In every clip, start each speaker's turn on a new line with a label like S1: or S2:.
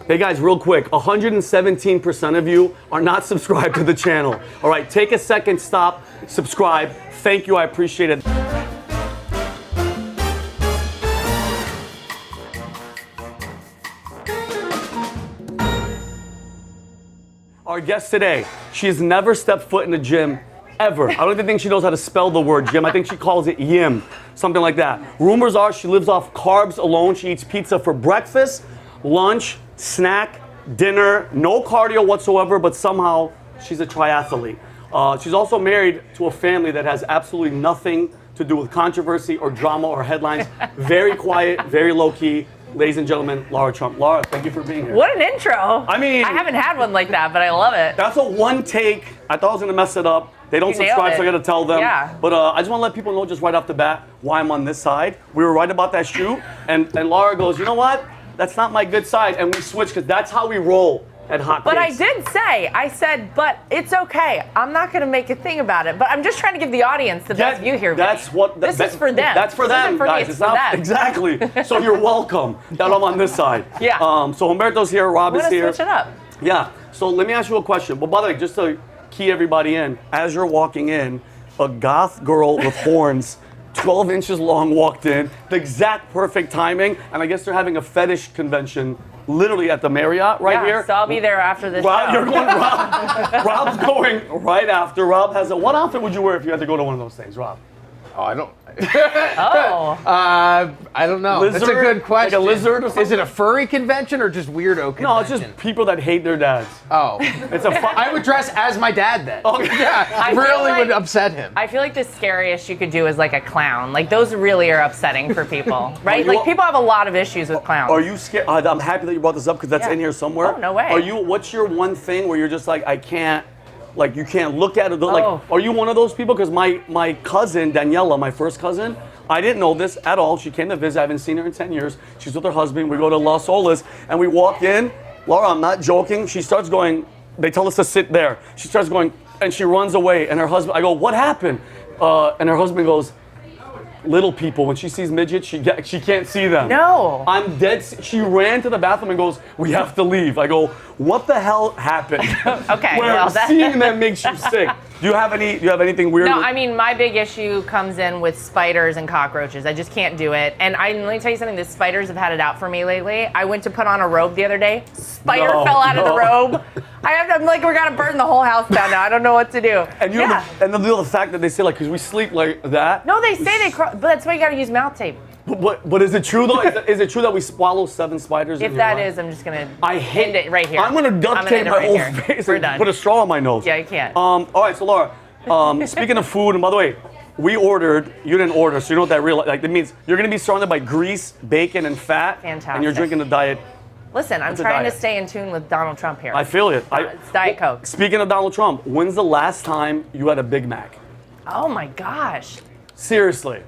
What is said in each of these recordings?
S1: Hey guys, real quick, 117% of you are not subscribed to the channel. All right, take a second, stop, subscribe. Thank you, I appreciate it. Our guest today, she has never stepped foot in the gym ever. I don't even think she knows how to spell the word gym. I think she calls it yim, something like that. Rumors are she lives off carbs alone. She eats pizza for breakfast, lunch, snack, dinner, no cardio whatsoever, but somehow she's a triathlete. She's also married to a family that has absolutely nothing to do with controversy or drama or headlines. Very quiet, very low-key. Ladies and gentlemen, Lara Trump. Lara, thank you for being here.
S2: What an intro.
S1: I mean,
S2: I haven't had one like that, but I love it.
S1: That's a one take. I thought I was going to mess it up. They don't subscribe, so I got to tell them.
S2: Yeah.
S1: But I just want to let people know just right off the bat why I'm on this side. We were right about that shoot, and Lara goes, you know what? That's not my good side, and we switched because that's how we roll at Hotcakes.
S2: But I said, but it's okay. I'm not going to make a thing about it. But I'm just trying to give the audience the best view here.
S1: That's what.
S2: This is for them.
S1: That's for them, guys.
S2: It's for them.
S1: Exactly. So you're welcome that I'm on this side.
S2: Yeah.
S1: So Humberto's here. Rob is here.
S2: Switch it up.
S1: Yeah. So let me ask you a question. But by the way, just to key everybody in, as you're walking in, a goth girl with horns, 12 inches long, walked in. The exact perfect timing. And I guess they're having a fetish convention literally at the Marriott here.
S2: So I'll be there after this
S1: Rob,
S2: show.
S1: you're going, Rob's going right after. Rob has what outfit would you wear if you had to go to one of those things, Rob?
S3: Oh, I don't.
S2: Oh.
S3: I don't know.
S1: Lizard?
S3: That's a good question.
S1: Like a lizard or something?
S3: Is it a furry convention or just weirdo convention?
S1: No, it's just people that hate their dads.
S3: Oh.
S1: It's a
S3: I would dress as my dad then.
S1: Oh,
S3: yeah. Really would upset him.
S2: I feel like the scariest you could do is like a clown. Like those really are upsetting for people, right? Like people have a lot of issues with clowns.
S1: Are you scared? I'm happy that you brought this up because that's in here somewhere.
S2: Oh, no way.
S1: What's your one thing where you're just like, I can't, like you can't look at it? Like, are you one of those people? Because my cousin, Daniela, my first cousin, I didn't know this at all. She came to visit. I haven't seen her in 10 years. She's with her husband. We go to Las Olas and we walk in. Lara, I'm not joking. She starts going, they tell us to sit there. She starts going and she runs away. And her husband, I go, what happened? And her husband goes, little people, when she sees midgets, she can't see them.
S2: No.
S1: I'm dead. She ran to the bathroom and goes, we have to leave. I go, what the hell happened?
S2: Okay.
S1: Where seeing them makes you sick. Do you have anything weird?
S2: No, I mean, my big issue comes in with spiders and cockroaches. I just can't do it. And let me tell you something, the spiders have had it out for me lately. I went to put on a robe the other day. Spider fell out of the robe. I'm like, we're gonna burn the whole house down now. I don't know what to do.
S1: And the fact that they say, like, because we sleep like that.
S2: No, they say they crawl, but that's why you gotta use mouth tape.
S1: But is it true, though? Is it true that we swallow 7 spiders
S2: If
S1: in
S2: that
S1: your
S2: is, I'm just gonna
S1: end
S2: it right here.
S1: I'm gonna duct tape my whole face and put a straw on my nose.
S2: Yeah, you can't.
S1: All right, so Lara, speaking of food, and by the way, we ordered, you didn't order, so you know what that that means? You're gonna be surrounded by grease, bacon, and fat.
S2: Fantastic.
S1: And you're drinking the diet.
S2: Listen, I'm trying to stay in tune with Donald Trump here.
S1: I feel it.
S2: It's Diet Coke.
S1: Speaking of Donald Trump, when's the last time you had a Big Mac?
S2: Oh my gosh.
S1: Seriously.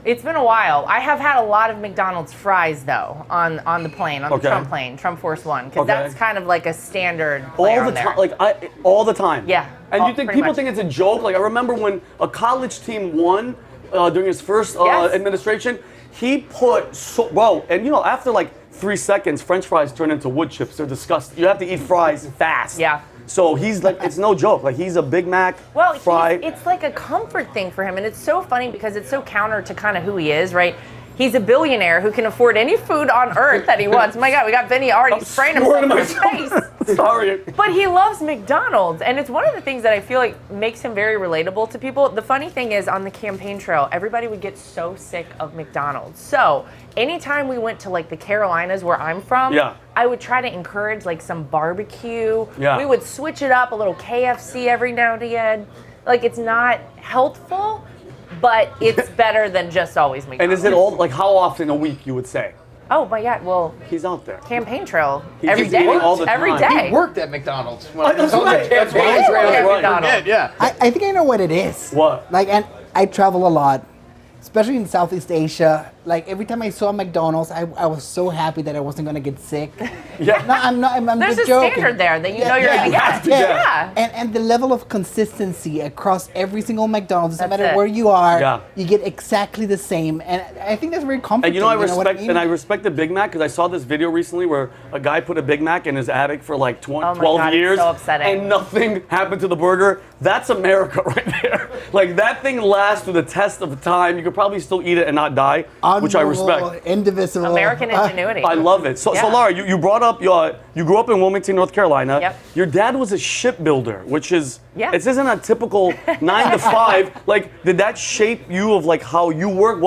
S2: It's been a while. I have had a lot of McDonald's fries though on the plane, on the Trump plane, Trump Force One, because that's kind of like a standard player
S1: all the time, all the time.
S2: Yeah.
S1: And you think people think it's a joke? Like I remember when a college team won during his first administration, he put and you know after like 3 seconds, French fries turn into wood chips. They're disgusting. You have to eat fries fast.
S2: Yeah.
S1: So he's like, it's no joke. Like he's a Big Mac fry.
S2: It's like a comfort thing for him, and it's so funny because it's so counter to kind of who he is, right? He's a billionaire who can afford any food on earth that he wants. My God, we got Vinnie already spraying himself in his face.
S1: Sorry.
S2: But he loves McDonald's, and it's one of the things that I feel like makes him very relatable to people. The funny thing is, on the campaign trail, everybody would get so sick of McDonald's. So anytime we went to like the Carolinas where I'm from, I would try to encourage like some barbecue.
S1: Yeah.
S2: We would switch it up, a little KFC every now and again. Like it's not healthful, but it's better than just always McDonald's.
S1: And is it all like how often a week you would say?
S2: Oh my God! Well,
S1: he's out there.
S2: Campaign trail
S1: every day. All the time.
S2: Every day.
S3: He worked at McDonald's.
S1: That's right.
S3: That's
S2: right.
S3: Yeah.
S4: I think I know what it is.
S1: What?
S4: Like, and I travel a lot, especially in Southeast Asia. like every time I saw McDonald's, I was so happy that I wasn't gonna get sick.
S1: Yeah.
S4: No, I'm not. I'm
S2: There's
S4: just
S2: a
S4: joking.
S2: standard there that you know you're
S4: Yeah.
S2: gonna get.
S4: Yeah.
S2: Yeah.
S4: And the level of consistency across every single McDonald's, no
S2: That's
S4: matter
S2: it.
S4: where you are,
S1: Yeah.
S4: you get exactly the same. And I think that's very comforting.
S1: And you know, I
S4: what
S1: respect
S4: mean?
S1: and I respect the Big Mac because I saw this video recently where a guy put a Big Mac in his attic for like 12
S2: Oh my God, it's
S1: years,
S2: so upsetting.
S1: and nothing happened to the burger. That's America right there. Like that thing lasts through the test of time. You could probably still eat it and not die, which I
S4: Unmovable,
S1: respect.
S4: Indivisible.
S2: American ingenuity.
S1: I love it. So
S2: Yeah.
S1: Lara, you brought up you grew up in Wilmington, North Carolina.
S2: Yep.
S1: Your dad was a shipbuilder, which is
S2: Yeah.
S1: it isn't a typical 9 to 5. Like, did that shape you of like how you work?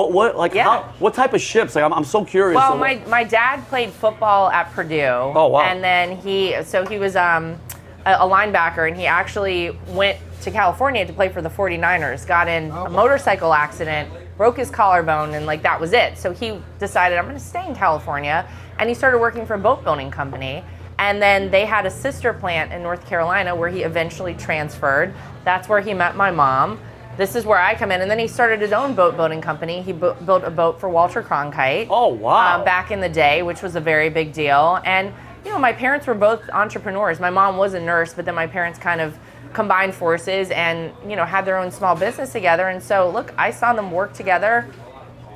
S2: Yeah.
S1: What type of ships? Like, I'm so curious.
S2: Well,
S1: So
S2: my dad played football at Purdue.
S1: Oh, wow.
S2: And then he was a linebacker, and he actually went to California to play for the 49ers. Got in a motorcycle accident, broke his collarbone, and like that was it. So he decided, I'm going to stay in California, and he started working for a boat building company. And then they had a sister plant in North Carolina where he eventually transferred. That's where he met my mom. This is where I come in. And then he started his own boat building company. He built a boat for Walter Cronkite.
S1: Oh, wow.
S2: Back in the day, which was a very big deal. And, you know, my parents were both entrepreneurs. My mom was a nurse, but then my parents kind of combined forces and, you know, had their own small business together. And so, look, I saw them work together,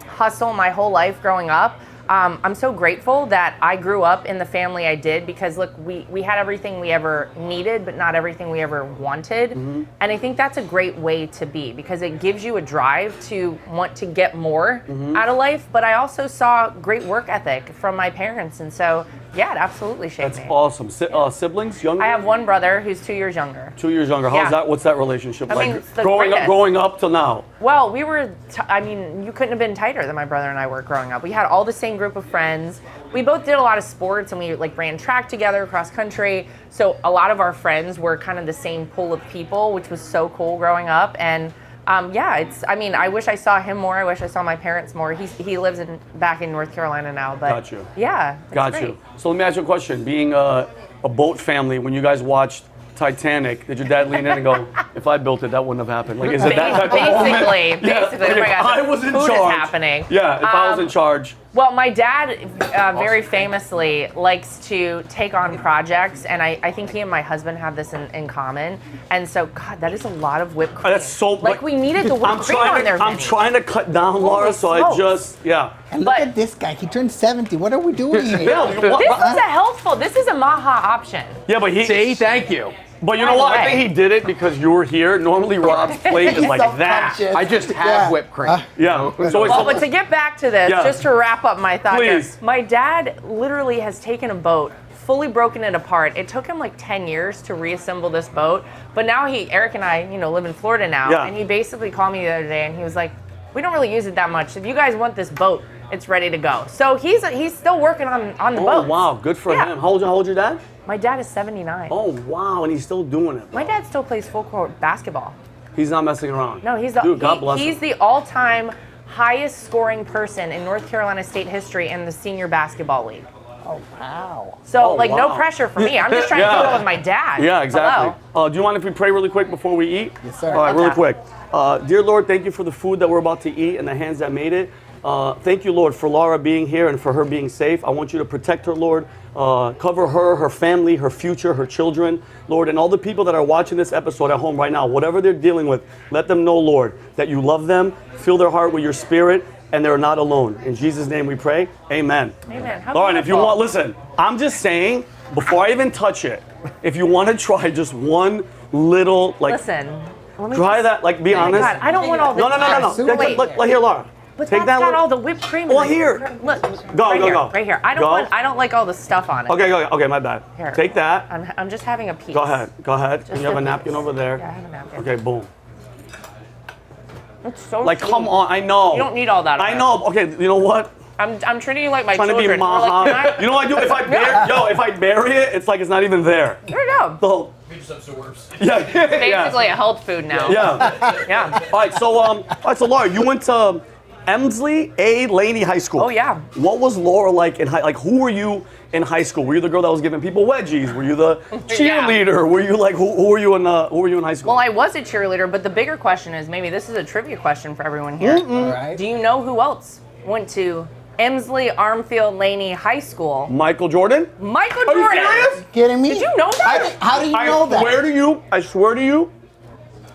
S2: hustle my whole life growing up. I'm so grateful that I grew up in the family I did because, look, we had everything we ever needed, but not everything we ever wanted.
S1: Mm-hmm.
S2: And I think that's a great way to be because it gives you a drive to want to get more
S1: Mm-hmm.
S2: out of life. But I also saw great work ethic from my parents. And so, yeah, it absolutely shaped
S1: That's
S2: me.
S1: awesome. Siblings, younger?
S2: I have one brother who's 2 years younger.
S1: 2 years younger. How's
S2: Yeah.
S1: that? What's that relationship
S2: I
S1: like?
S2: mean, it's the
S1: growing
S2: greatest.
S1: up till now.
S2: Well, we were, I mean, you couldn't have been tighter than my brother and I were growing up. We had all the same group of friends. We both did a lot of sports and we like ran track together cross country. So a lot of our friends were kind of the same pool of people, which was so cool growing up. And yeah, I wish I saw him more. I wish I saw my parents more. He lives back in North Carolina now, but
S1: Got you.
S2: yeah. it's
S1: Got
S2: great.
S1: you. So let me ask you a question. Being a boat family, when you guys watched Titanic, did your dad lean in and go, if I built it, that wouldn't have happened? Like, is it that type of moment?
S2: Basically,
S1: Yeah.
S2: oh my
S1: Like, if
S2: God,
S1: I was in
S2: food is
S1: charge.
S2: happening.
S1: Yeah, if I was in charge.
S2: Well, my dad very famously likes to take on projects, and I think he and my husband have this in common. And so, God, that is a lot of whipped cream.
S1: That's so
S2: like we needed the whipped cream on there.
S1: I'm
S2: Vinny.
S1: trying to cut down, Lara, so I
S2: smokes.
S1: just, yeah.
S4: And look
S2: But-
S4: at this guy. He turned 70. What are we doing here?
S1: Bill, what-
S2: This is a healthful. This is a Maha option.
S1: Yeah, but he.
S3: See, thank you.
S1: But you know
S2: By the
S1: what? I
S2: way.
S1: think he did it because you were here. Normally, Rob's plate is
S4: He's
S1: like that.
S4: self-conscious.
S3: I just have
S4: Yeah.
S3: whipped cream.
S1: Yeah. So
S2: Well, but to get back to this,
S1: Yeah.
S2: just to wrap up my thought here,
S1: Please.
S2: my dad literally has taken a boat, fully broken it apart. It took him like 10 years to reassemble this boat, but now Eric and I, live in Florida now,
S1: Yeah.
S2: and he basically called me the other day and he was like, we don't really use it that much. If you guys want this boat, it's ready to go. So he's still working on the
S1: Oh
S2: boat.
S1: wow, good for
S2: Yeah.
S1: him. How old your dad?
S2: My dad is 79.
S1: Oh wow, and he's still doing it.
S2: My dad still plays full court basketball.
S1: He's not messing around.
S2: No, he's
S1: Dude, God bless
S2: he's
S1: him.
S2: the all-time highest scoring person in North Carolina state history in the senior basketball league.
S4: Oh, wow.
S2: So,
S1: Oh,
S2: like, no
S1: wow.
S2: pressure for me. I'm just trying
S1: Yeah.
S2: to keep up with my dad.
S1: Yeah, exactly.
S2: Hello?
S1: Do you mind if we pray really quick before we eat?
S4: Yes, sir.
S1: All right, really
S2: Okay.
S1: quick. Dear Lord, thank you for the food that we're about to eat and the hands that made it. Thank you, Lord, for Lara being here and for her being safe. I want you to protect her, Lord. Cover her, her family, her future, her children, Lord, and all the people that are watching this episode at home right now, whatever they're dealing with, let them know, Lord, that you love them, fill their heart with your spirit, and they're not alone. In Jesus' name we pray, amen.
S2: Amen. How
S1: Lauren, if you
S2: beautiful.
S1: want, listen, I'm just saying, before I even touch it, if you want to try just one little, like,
S2: Listen. Let me
S1: try
S2: just-
S1: that, like, be
S2: Oh my
S1: honest.
S2: God, I don't want all this.
S1: No.
S2: Wait,
S1: Let here, Laura.
S2: but
S1: Take
S2: that's
S1: that
S2: got
S1: one.
S2: all the whipped cream.
S1: Well,
S2: in it.
S1: here.
S2: Look.
S1: Go,
S2: right
S1: go,
S2: here,
S1: go.
S2: Right here. I
S1: Go.
S2: don't like all the stuff on it.
S1: Okay, my bad.
S2: Here.
S1: Take that.
S2: I'm just having a piece.
S1: Go ahead. And you have a
S2: a
S1: napkin
S2: piece.
S1: over there.
S2: Yeah, I have a napkin.
S1: Okay, boom.
S2: It's so
S1: Like,
S2: sweet.
S1: come on, I know.
S2: You don't need all that.
S1: I know. Okay, you know what?
S2: I'm treating you like my
S1: Trying to be
S2: children. We're
S1: Maha.
S2: like, can I-
S1: You know what I do? If I bury it, it's like it's not even there.
S2: There you go.
S1: So, yeah,
S2: Basically a health food now.
S1: Yeah.
S2: Yeah.
S1: All right, so Laura, you went to Emsley A. Laney High School.
S2: Oh, yeah.
S1: What was Laura like in high? Like, who were you in high school? Were you the girl that was giving people wedgies? Were you the cheerleader? Were you like who were you in high school?
S2: Well, I was a cheerleader, but the bigger question is maybe this is a trivia question for everyone here.
S4: All right.
S2: Do you know who else went to Emsley Armfield Laney High School.
S1: Michael Jordan?
S2: Michael
S1: Are you
S2: Jordan.
S1: serious?
S4: Kidding me?
S2: Did you know that?
S4: How do you know that?
S1: I swear to you,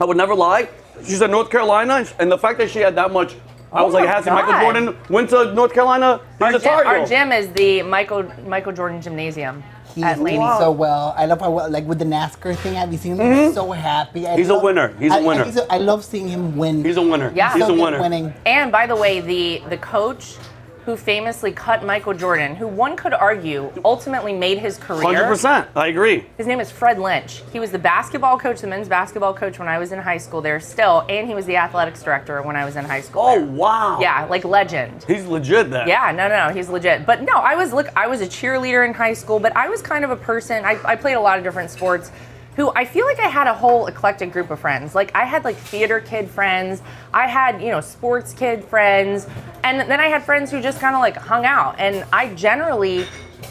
S1: I would never lie. She's at North Carolina, and the fact that she had that much, I was
S2: Oh
S1: like,
S2: my
S1: has Michael
S2: God.
S1: Jordan went to North Carolina? He's a Tar
S2: Our
S1: Heel.
S2: gym is the Michael Jordan Gymnasium
S4: He's
S2: at Laney.
S4: doing so well. I love how like with the NASCAR thing. Have you seen him? He's so happy.
S1: He's a winner. He's a winner.
S4: I love seeing him win.
S1: He's a winner.
S2: Yeah.
S1: He's
S4: So
S1: a
S4: good
S1: winner.
S4: Winning.
S2: And by the way, the coach who famously cut Michael Jordan, who one could argue ultimately made his career.
S1: 100%. I agree.
S2: His name is Fred Lynch. He was the basketball coach, the men's basketball coach when I was in high school there still, and he was the athletics director when I was in high school.
S1: Oh,
S2: there.
S1: wow.
S2: Yeah, like legend.
S1: He's legit then.
S2: Yeah, no, he's legit. But no, I was a cheerleader in high school, but I was kind of a person, I played a lot of different sports, who I feel like I had a whole eclectic group of friends. Like I had like theater kid friends, I had, sports kid friends, and then I had friends who just kind of like hung out. And I generally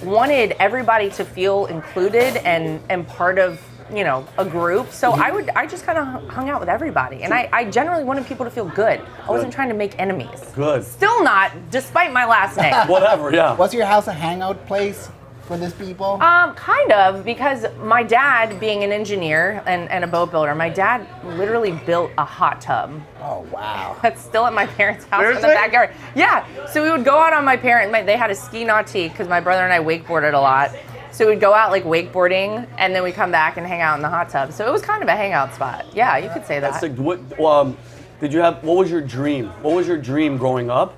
S2: wanted everybody to feel included and part of, a group. So I just kind of hung out with everybody. And I generally wanted people to feel good. I wasn't trying to make enemies.
S1: Good.
S2: Still not, despite my last name.
S1: Whatever, yeah.
S4: Was your house a hangout place for these people?
S2: Kind of, because my dad, being an engineer and a boat builder, my dad literally built a hot tub.
S4: Oh wow.
S2: That's still at my parents' house in the
S1: Seriously?
S2: backyard. Yeah, so we would go out on they had a ski nautique because my brother and I wakeboarded a lot. So we'd go out like wakeboarding, and then we'd come back and hang out in the hot tub. So it was kind of a hangout spot. Yeah, you could say that.
S1: That's like, what was your dream? What was your dream growing up?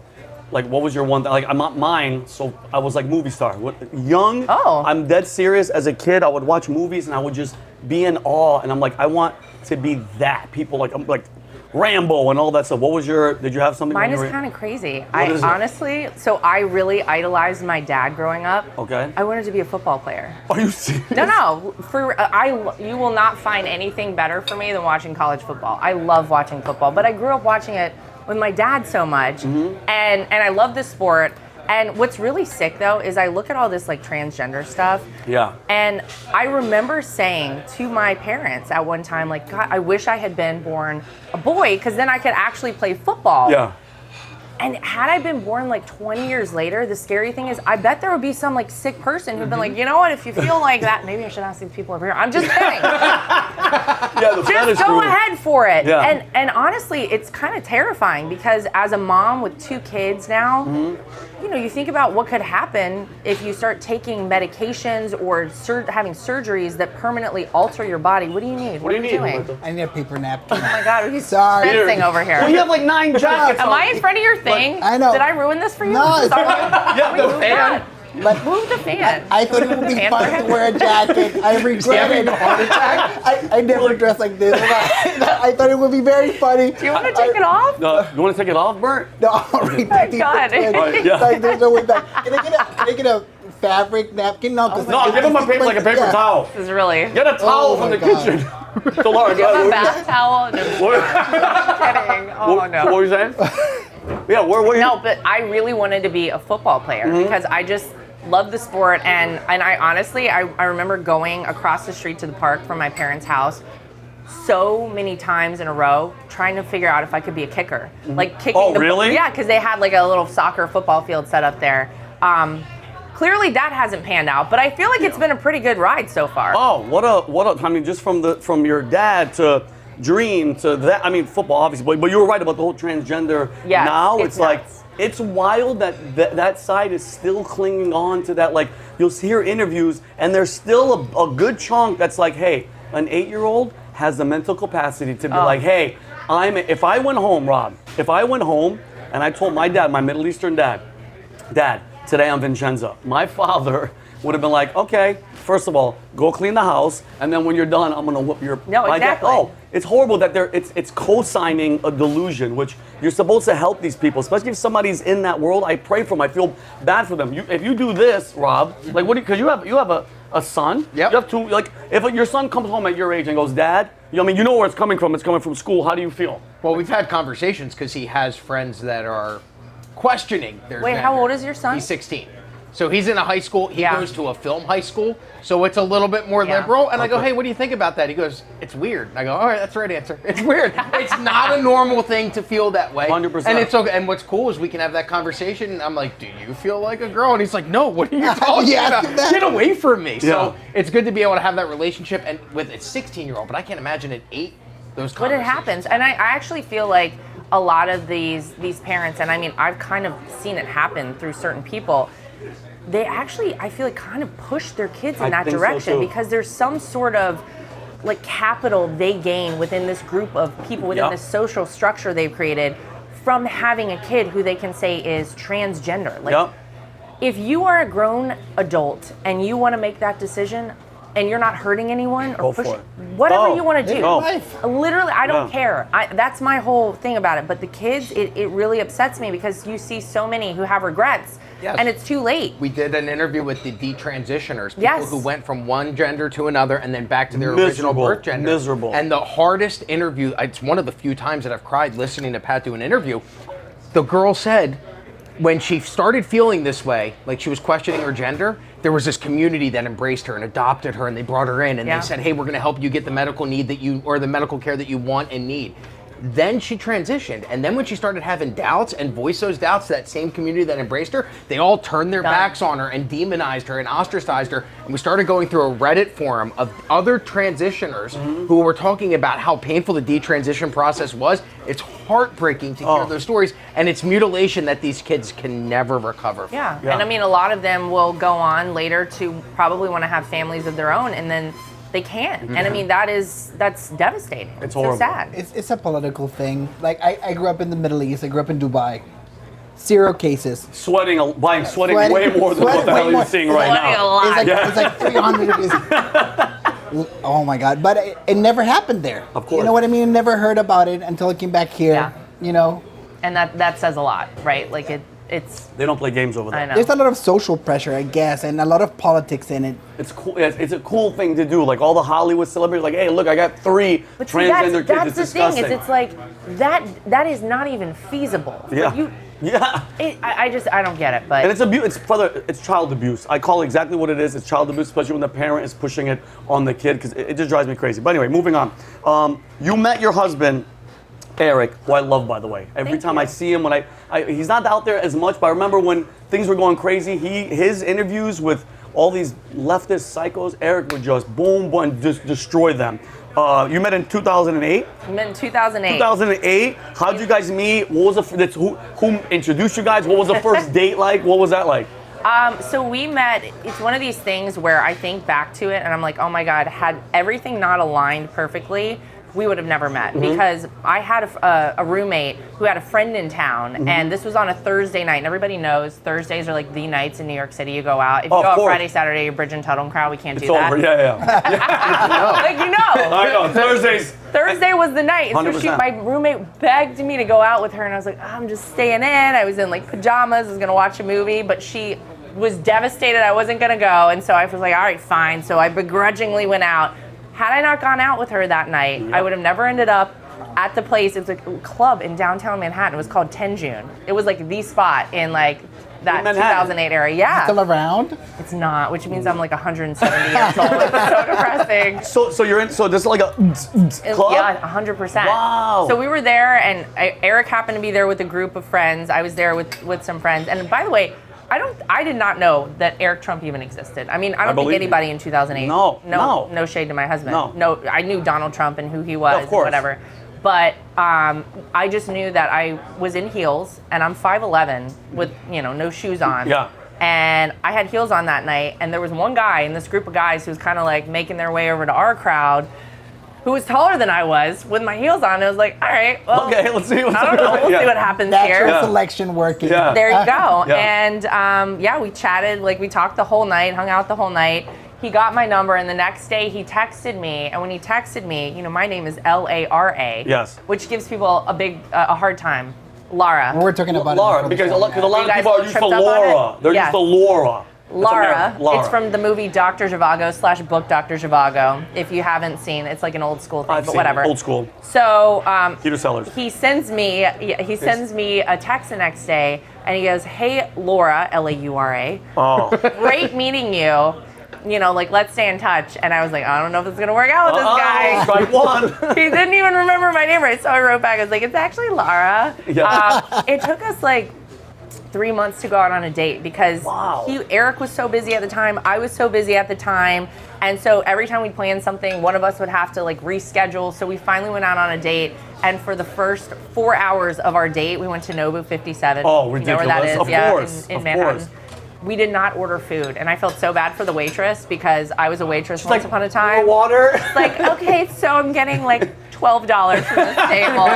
S1: Like, what was your one thing? Like, I'm not mine, so I was like movie star. Young, I'm dead serious. As a kid, I would watch movies and I would just be in awe. And I'm like, I want to be that. People I'm like Rambo and all that stuff. Did you have something?
S2: Mine is kind of crazy.
S1: What is it?
S2: Honestly, so I really idolized my dad growing up.
S1: Okay.
S2: I wanted to be a football player.
S1: Are you serious?
S2: No. You will not find anything better for me than watching college football. I love watching football, but I grew up watching it with my dad so much, and I love this sport. And what's really sick though is I look at all this like transgender stuff.
S1: Yeah.
S2: And I remember saying to my parents at one time, like, God, I wish I had been born a boy, because then I could actually play football.
S1: Yeah.
S2: And had I been born like 20 years later, the scary thing is I bet there would be some like sick person who'd been like, you know what, if you feel like that, maybe I should ask these people over here. I'm just kidding.
S1: Yeah,
S2: Just go ahead for it.
S1: Yeah.
S2: And honestly, it's kind of terrifying because as a mom with 2 kids now, you think about what could happen if you start taking medications or having surgeries that permanently alter your body. What do you need?
S1: What do you need,
S2: doing?
S1: Roberto?
S4: I need a paper napkin.
S2: Oh my God, he's
S4: Sorry.
S2: fencing over here.
S1: Well, you have like 9 jackets.
S2: Am I in front of your thing?
S4: I know.
S2: Did I ruin this for you?
S4: No, it's
S2: Sorry.
S4: fine.
S1: Yeah, the fan.
S4: But
S2: Move the fan.
S4: I thought it would be
S2: Fan
S4: fun
S2: for
S4: to
S2: him?
S4: wear a jacket. I regret it. I never dress like this. I thought it would be very funny.
S2: Do you want to take it off?
S1: You want to take it off, Bert?
S4: No, ridiculous.
S2: God.
S1: Yeah.
S4: Like, there's no way back. Can I get a fabric napkin? No,
S1: No, give him a paper, like a paper towel.
S2: This is really.
S1: Get a towel
S4: Oh
S1: from
S4: my
S1: the
S4: God.
S1: kitchen. So Laura,
S2: Give him a
S1: what-
S2: bath towel. No, kidding. Oh
S1: what
S2: no.
S1: were you saying? Yeah, where you?
S2: No, but I really wanted to be a football player because I just love the sport, and I honestly I remember going across the street to the park from my parents' house so many times in a row trying to figure out if I could be a kicker. Like kicking
S1: Oh, really?
S2: Yeah, because they had like a little soccer football field set up there. Clearly that hasn't panned out, but I feel like it's been a pretty good ride so far.
S1: Oh, what a! I mean, just from your dad to dream to that. I mean, football obviously, but you were right about the whole transgender.
S2: Yes,
S1: now
S2: it's
S1: it's like
S2: nuts.
S1: it's wild that side is still clinging on to that. Like you'll hear interviews, and there's still a good chunk that's like, hey, an 8-year-old has the mental capacity to be like, hey, if I went home, Rob, if I went home and I told my dad, my Middle Eastern dad, today I'm Vincenzo, my father would have been like, okay, first of all, go clean the house, and then when you're done, I'm gonna whoop your.
S2: No,
S1: my dad-
S2: exactly.
S1: It's horrible that it's co-signing a delusion, which you're supposed to help these people, especially if somebody's in that world. I pray for them. I feel bad for them. If you do this, Rob, like because you have a son.
S3: Yep.
S1: You have 2. Like if your son comes home at your age and goes, Dad, you know where it's coming from. It's coming from school. How do you feel?
S3: Well, we've had conversations because he has friends that are questioning their
S2: Wait,
S3: gender.
S2: how old is your son?
S3: He's 16. So he's in a high school. He
S2: Yeah.
S3: goes to a film high school. So it's a little bit more
S2: Yeah.
S3: liberal. And I go, hey, what do you think about that? He goes, it's weird. And I go, all right, that's the right answer. It's weird. It's not a normal thing to feel that way.
S1: 100%.
S3: And it's okay. And what's cool is we can have that conversation. And I'm like, do you feel like a girl? And he's like, no, what are you talking
S4: Yeah,
S3: about?
S4: that-
S3: Get away from me.
S1: Yeah.
S3: So it's good to be able to have that relationship. And with a 16-year-old, but I can't imagine at 8, those
S2: But it happens, and I actually feel like a lot of these parents, and I mean, I've kind of seen it happen through certain people. They actually, I feel like, kind of push their kids in
S1: I
S2: that
S1: think so,
S2: direction
S1: too.
S2: because there's some sort of like capital they gain within this group of people, within
S1: Yep.
S2: this social structure they've created from having a kid who they can say is transgender. Like,
S1: Yep.
S2: if you are a grown adult and you want to make that decision and you're not hurting anyone or
S1: Go
S2: push
S1: for it.
S2: whatever
S1: Go.
S2: you want to do.
S1: Go.
S2: Literally, I don't
S1: Yeah.
S2: care. That's my whole thing about it. But the kids, it really upsets me because you see so many who have regrets
S3: Yes.
S2: and it's too late.
S3: We did an interview with the detransitioners, people
S2: Yes.
S3: who went from one gender to another and then back to their original
S1: Miserable.
S3: birth gender.
S1: Miserable.
S3: And the hardest interview, it's one of the few times that I've cried listening to Pat do an interview. The girl said when she started feeling this way, like she was questioning her gender, there was this community that embraced her and adopted her and they brought her in and
S2: Yeah.
S3: they said, hey, we're going to help you get the medical need that you, or the medical care that you want and need. Then she transitioned, and then when she started having doubts and voiced those doubts to that same community that embraced her, they all turned their
S2: Done.
S3: backs on her and demonized her and ostracized her. And we started going through a Reddit forum of other transitioners who were talking about how painful the detransition process was. It's heartbreaking to hear those stories, and it's mutilation that these kids can never recover from.
S2: Yeah.
S1: Yeah.
S2: And I mean, a lot of them will go on later to probably want to have families of their own, and then they can't. And I mean, that's devastating.
S1: It's
S2: so
S1: horrible.
S2: sad.
S4: It's a political thing. Like I grew up in the Middle East. I grew up in Dubai. 0 cases.
S1: Sweating way more than what the hell you're seeing right
S2: Sweating a
S1: now.
S2: lot.
S4: It's like 300 degrees. Oh my God! But it never happened there.
S1: Of course.
S4: You know what I mean? Never heard about it until I came back here.
S2: Yeah.
S4: You know,
S2: And that says a lot, right? Like it's
S1: They don't play games over there.
S2: I know.
S4: there's a lot of social pressure, I guess, and a lot of politics in it.
S1: It's cool. It's a cool thing to do. Like all the Hollywood celebrities, like, hey, look, I got 3
S2: But see,
S1: transgender
S2: that's
S1: kids.
S2: the
S1: It's
S2: thing
S1: disgusting.
S2: is it's like that is not even feasible.
S1: yeah,
S2: Like,
S1: yeah.
S2: I don't get it, but
S1: And it's child abuse. I call it exactly what it is. It's child abuse, especially when the parent is pushing it on the kid, because it just drives me crazy. But anyway, moving on. You met your husband, Eric, who I love, by the way. Every
S2: Thank
S1: time
S2: you.
S1: I see him, he's not out there as much, but I remember when things were going crazy, his interviews with all these leftist psychos, Eric would just boom, boom, just destroy them. You met in 2008?
S2: we met in 2008.
S1: 2008. How'd you guys meet? What was who introduced you guys? What was the first date like? What was that like?
S2: So we met, it's one of these things where I think back to it and I'm like, oh my God, had everything not aligned perfectly, we would have never met because I had a roommate who had a friend in town and this was on a Thursday night, and everybody knows Thursdays are like the nights in New York City you go out. If you
S1: Oh,
S2: go
S1: of
S2: out
S1: course.
S2: Friday, Saturday, you're Bridge and Tuttle crowd, we can't
S1: It's
S2: do that.
S1: over. Yeah.
S2: Like, you know.
S1: I know. Thursdays.
S2: Thursday was the night. And so
S1: 100%.
S2: my roommate begged me to go out with her, and I was like, I'm just staying in. I was in like pajamas, I was gonna watch a movie, but she was devastated I wasn't gonna go, and so I was like, all right, fine. So I begrudgingly went out. Had I not gone out with her that night, I would have never ended up at the place. It was a club in downtown Manhattan. It was called 10 June. It was like the spot in like that
S1: In Manhattan?
S2: 2008 era. Yeah.
S4: Still around?
S2: It's not, which means I'm like 170 years old. It's so depressing.
S1: So you're in. So this is like a club.
S2: Yeah, 100%.
S1: Wow.
S2: So we were there, and Eric happened to be there with a group of friends. I was there with some friends. And by the way, I did not know that Eric Trump even existed. I mean, I don't think
S1: believe you.
S2: anybody in 2008. No shade to my husband.
S1: No.
S2: I knew Donald Trump and who he was,
S1: Of course.
S2: and whatever. But I just knew that I was in heels, and I'm 5'11" with no shoes on.
S1: Yeah.
S2: And I had heels on that night, and there was one guy in this group of guys who was kind of like making their way over to our crowd, who was taller than I was with my heels on. I was like, all right, well,
S1: Okay, let's see.
S2: I don't know. We'll
S1: Yeah.
S2: see what happens
S4: Natural
S2: here.
S4: selection working.
S1: Yeah.
S2: There you go.
S1: Yeah.
S2: And we chatted, like we talked the whole night, hung out the whole night. He got my number, and the next day he texted me. And when he texted me, my name is Lara.
S1: Yes.
S2: Which gives people a hard time. Lara.
S4: We're talking about
S1: Laura,
S4: it.
S1: because a lot
S2: You
S1: of
S2: guys
S1: people
S2: all
S1: are used
S2: tripped
S1: to
S2: up on
S1: Laura.
S2: it?
S1: They're
S2: Yes.
S1: used to Laura.
S2: Lara.
S1: Laura.
S2: It's from the movie Dr. Zhivago / book Dr. Zhivago. If you haven't seen, it's like an old school thing,
S1: I've
S2: but
S1: seen
S2: whatever.
S1: it. Old school.
S2: So
S1: Peter Sellers.
S2: he sends me a text the next day And he goes, "Hey, Laura, Laura,
S1: Oh.
S2: great meeting you. You know, like, let's stay in touch." And I was like, I don't know if it's gonna work out with this guy.
S1: Strike one.
S2: He didn't even remember my name right, so I wrote back. I was like, "It's actually Lara."
S1: Yeah.
S2: It took us like 3 months to go out on a date because Eric was so busy at the time, I was so busy at the time, and so every time we planned something, one of us would have to like reschedule. So we finally went out on a date, and for the first 4 hours of our date, we went to Nobu 57.
S1: Oh, ridiculous!
S2: You know where that is?
S1: Of course,
S2: in
S1: of
S2: Manhattan.
S1: course.
S2: We did not order food, and I felt so bad for the waitress because I was a waitress once upon a time.
S1: Water.
S2: Like, okay, so I'm getting like $12 from this table.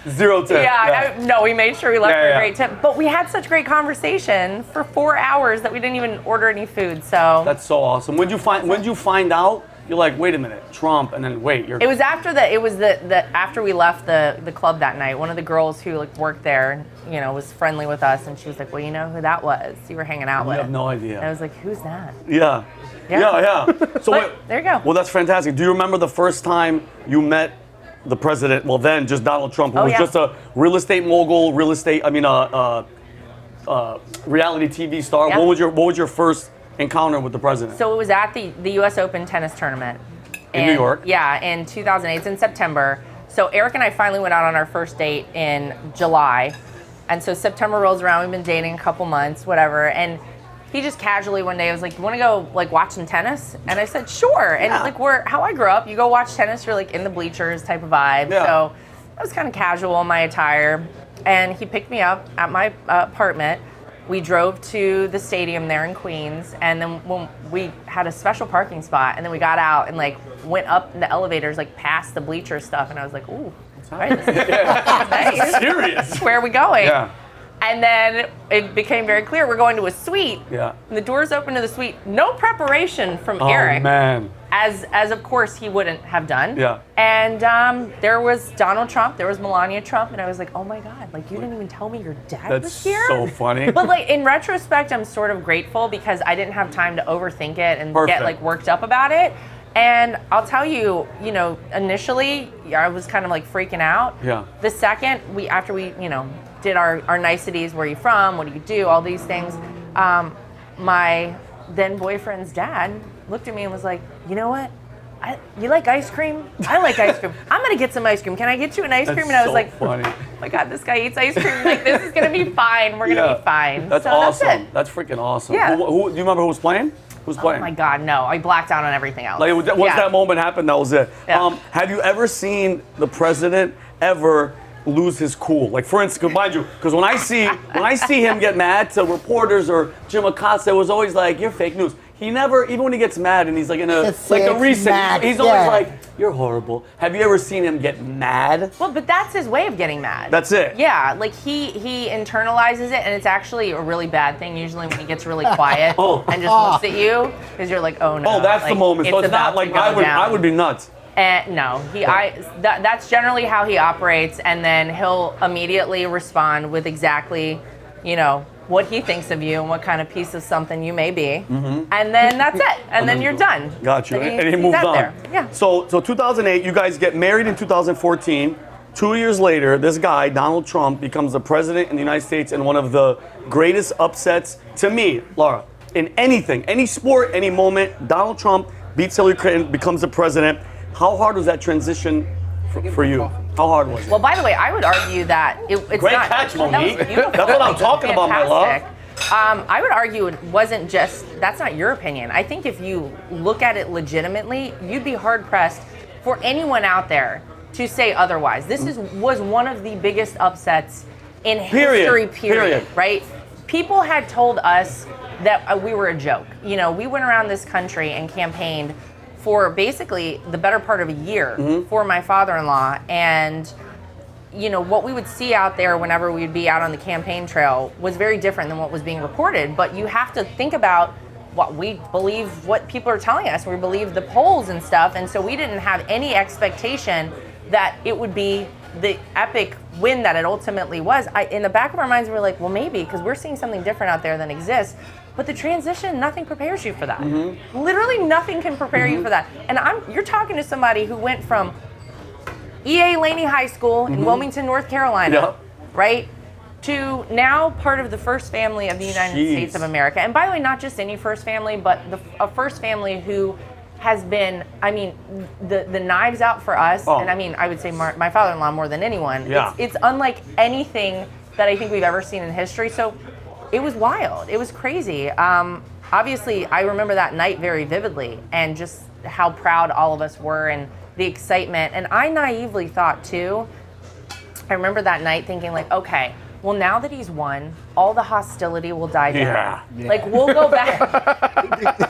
S1: 0 tip.
S2: Yeah, no, we made sure we left for a
S1: Yeah.
S2: great tip. But we had such great conversation for 4 hours that we didn't even order any food. So
S1: That's so awesome. When did you find out? You're like, wait a minute, Trump, and then wait, you're.
S2: it was after after we left the club that night. One of the girls who like worked there, you know, was friendly with us, and she was like, "Well, you know who that was? You were hanging out
S1: I
S2: with."
S1: have no idea.
S2: And I was like, "Who's that?"
S1: Yeah.
S2: Yeah.
S1: So
S2: But there you go.
S1: Well, that's fantastic. Do you remember the first time you met the president? Well, then just Donald Trump, who was just a real estate mogul, reality TV star.
S2: Yeah.
S1: What was your first encounter with the president?
S2: So it was at the U.S. Open tennis tournament.
S1: In New York?
S2: Yeah, in 2008. It's in September. So Eric and I finally went out on our first date in July. And so September rolls around. We've been dating a couple months, whatever. And he just casually one day was like, "You want to go like watch some tennis?" And I said, "Sure." And like how I grew up, you go watch tennis, you're like in the bleachers type of vibe.
S1: Yeah.
S2: So I was kind of casual in my attire. And he picked me up at my apartment. We drove to the stadium there in Queens, and then when we had a special parking spot, and then we got out and like went up in the elevators, like past the bleacher stuff, and I was like, "Ooh, all right, this is nice.
S1: Serious.
S2: Where are we going?"
S1: Yeah.
S2: And then it became very clear we're going to a suite.
S1: Yeah.
S2: And the doors open to the suite. No preparation from
S1: Oh
S2: Eric,
S1: man.
S2: as of course he wouldn't have done.
S1: Yeah.
S2: And there was Donald Trump, there was Melania Trump, and I was like, "Oh my God, like you didn't even tell me your dad
S1: That's
S2: was here?"
S1: so funny.
S2: But like in retrospect, I'm sort of grateful because I didn't have time to overthink it and
S1: Perfect.
S2: get like worked up about it. And I'll tell you, you know, initially I was kind of like freaking out.
S1: Yeah.
S2: The second after we, you know, did our niceties, where are you from, what do you do, all these things, my then boyfriend's dad looked at me and was like, "You know what? You like ice cream? I like ice cream. I'm gonna get some ice cream. Can I get you an ice cream?" And I was like,
S1: funny.
S2: "Oh my God, this guy eats ice cream. Like this is gonna be fine. We're gonna be fine."
S1: That's
S2: So
S1: awesome.
S2: That's it.
S1: That's freaking awesome.
S2: Yeah.
S1: Do you remember who was playing? Who's playing?
S2: Oh my God, no! I blacked out on everything else.
S1: Like once that moment happened, that was it.
S2: Yeah.
S1: Have you ever seen the president ever lose his cool? Like for instance, mind you, because when I see him get mad to reporters or Jim Acosta, it was always like, "You're fake news." He never, even when he gets mad and he's like in a recent,
S4: mad,
S1: he's always like, "You're horrible." Have you ever seen him get mad?
S2: Well, but that's his way of getting mad.
S1: That's it.
S2: Yeah, like he internalizes it, and it's actually a really bad thing usually when he gets really quiet and just looks at you because you're like, "Oh no."
S1: Oh, that's
S2: like,
S1: the moment. So it's not
S2: about
S1: like
S2: to go
S1: I
S2: down.
S1: would be nuts.
S2: No, that's generally how he operates, and then he'll immediately respond with exactly, you know, what he thinks of you and what kind of piece of something you may be, and then that's it, and then you're done.
S1: Got you.
S2: Then
S1: And he
S2: he's
S1: moves
S2: out
S1: on.
S2: there. Yeah.
S1: So 2008, you guys get married in 2014. 2 years later, this guy, Donald Trump, becomes the president in the United States and one of the greatest upsets to me, Lara, in anything, any sport, any moment. Donald Trump beats Hillary Clinton, becomes the president. How hard was that transition for you? How hard was it?
S2: Well, by the way, I would argue that it's
S1: Great
S2: not.
S1: catch,
S2: that was
S1: Monique.
S2: beautiful.
S1: That's what I'm talking about, my love.
S2: Fantastic. I would argue it wasn't just, that's not your opinion. I think if you look at it legitimately, you'd be hard pressed for anyone out there to say otherwise. This was one of the biggest upsets in history, period. Right? People had told us that we were a joke. You know, we went around this country and campaigned for basically the better part of a year for my father-in-law, and you know, what we would see out there whenever we'd be out on the campaign trail was very different than what was being reported. But you have to think about what we believe, what people are telling us. We believe the polls and stuff, and so we didn't have any expectation that it would be the epic win that it ultimately was. In the back of our minds, we were like, well, maybe, because we're seeing something different out there than exists. But the transition, nothing prepares you for that. Literally nothing can prepare you for that. And you're talking to somebody who went from E.A. Laney High School in Wilmington, North Carolina, right, to now part of the first family of the United States of America. And by the way, not just any first family, but a first family who has been, I mean, the knives out for us.
S1: Oh.
S2: And I mean, I would say my father-in-law more than anyone.
S1: Yeah.
S2: It's unlike anything that I think we've ever seen in history. So it was wild. It was crazy. Obviously, I remember that night very vividly, and just how proud all of us were and the excitement. And I naively thought too, I remember that night thinking like, okay, well, now that he's won, all the hostility will die down.
S1: Yeah.
S2: Like, we'll go back.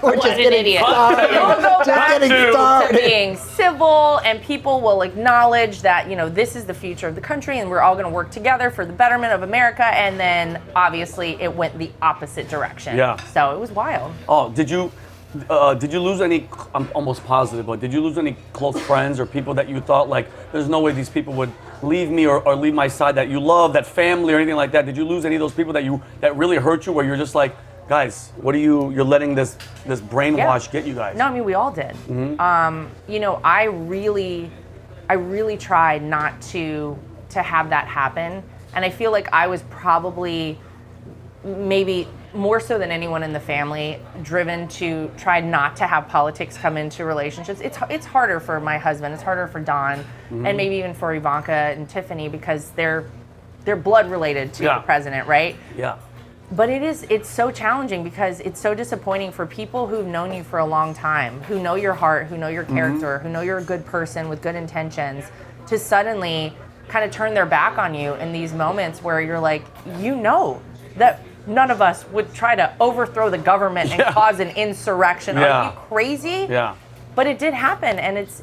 S4: We're
S2: What
S4: just
S2: an
S4: getting
S2: idiot.
S4: started.
S2: We'll go
S4: Just
S2: back
S4: getting
S2: to
S4: started.
S2: being civil, and people will acknowledge that, you know, this is the future of the country and we're all going to work together for the betterment of America. And then obviously it went the opposite direction.
S1: Yeah.
S2: So it was wild.
S1: Oh, did you lose any? I'm almost positive, but did you lose any close friends or people that you thought like, there's no way these people would leave me or leave my side, that you love, that family or anything like that? Did you lose any of those people that really hurt you, where you're just like, guys, what are you're letting this brainwash get you guys?
S2: No, I mean, we all did. You know, I really tried not to have that happen. And I feel like I was probably maybe more so than anyone in the family driven to try not to have politics come into relationships. It's harder for my husband, it's harder for Don, and maybe even for Ivanka and Tiffany, because they're blood related to the president, right?
S1: Yeah.
S2: But it's so challenging, because it's so disappointing for people who've known you for a long time, who know your heart, who know your character, who know you're a good person with good intentions, to suddenly kind of turn their back on you in these moments where you're like, you know that none of us would try to overthrow the government and cause an insurrection. Are you crazy?
S1: Yeah.
S2: But it did happen, and it's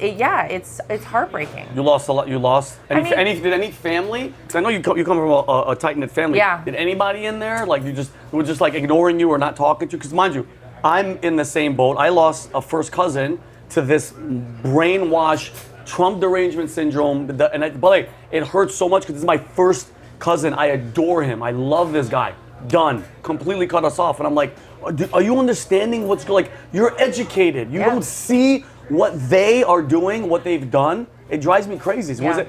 S2: heartbreaking.
S1: You lost a lot. You lost. Did any family? Because I know you come from a tight knit family.
S2: Yeah.
S1: Did anybody in there who were just like ignoring you or not talking to you? Because mind you, I'm in the same boat. I lost a first cousin to this brainwash Trump derangement syndrome. By the way, it hurts so much because this is my first cousin. I adore him. I love this guy. Done. Completely cut us off. And I'm like, are you understanding what's going? Like, you're educated. You don't see what they are doing, what they've done. It drives me crazy. Was it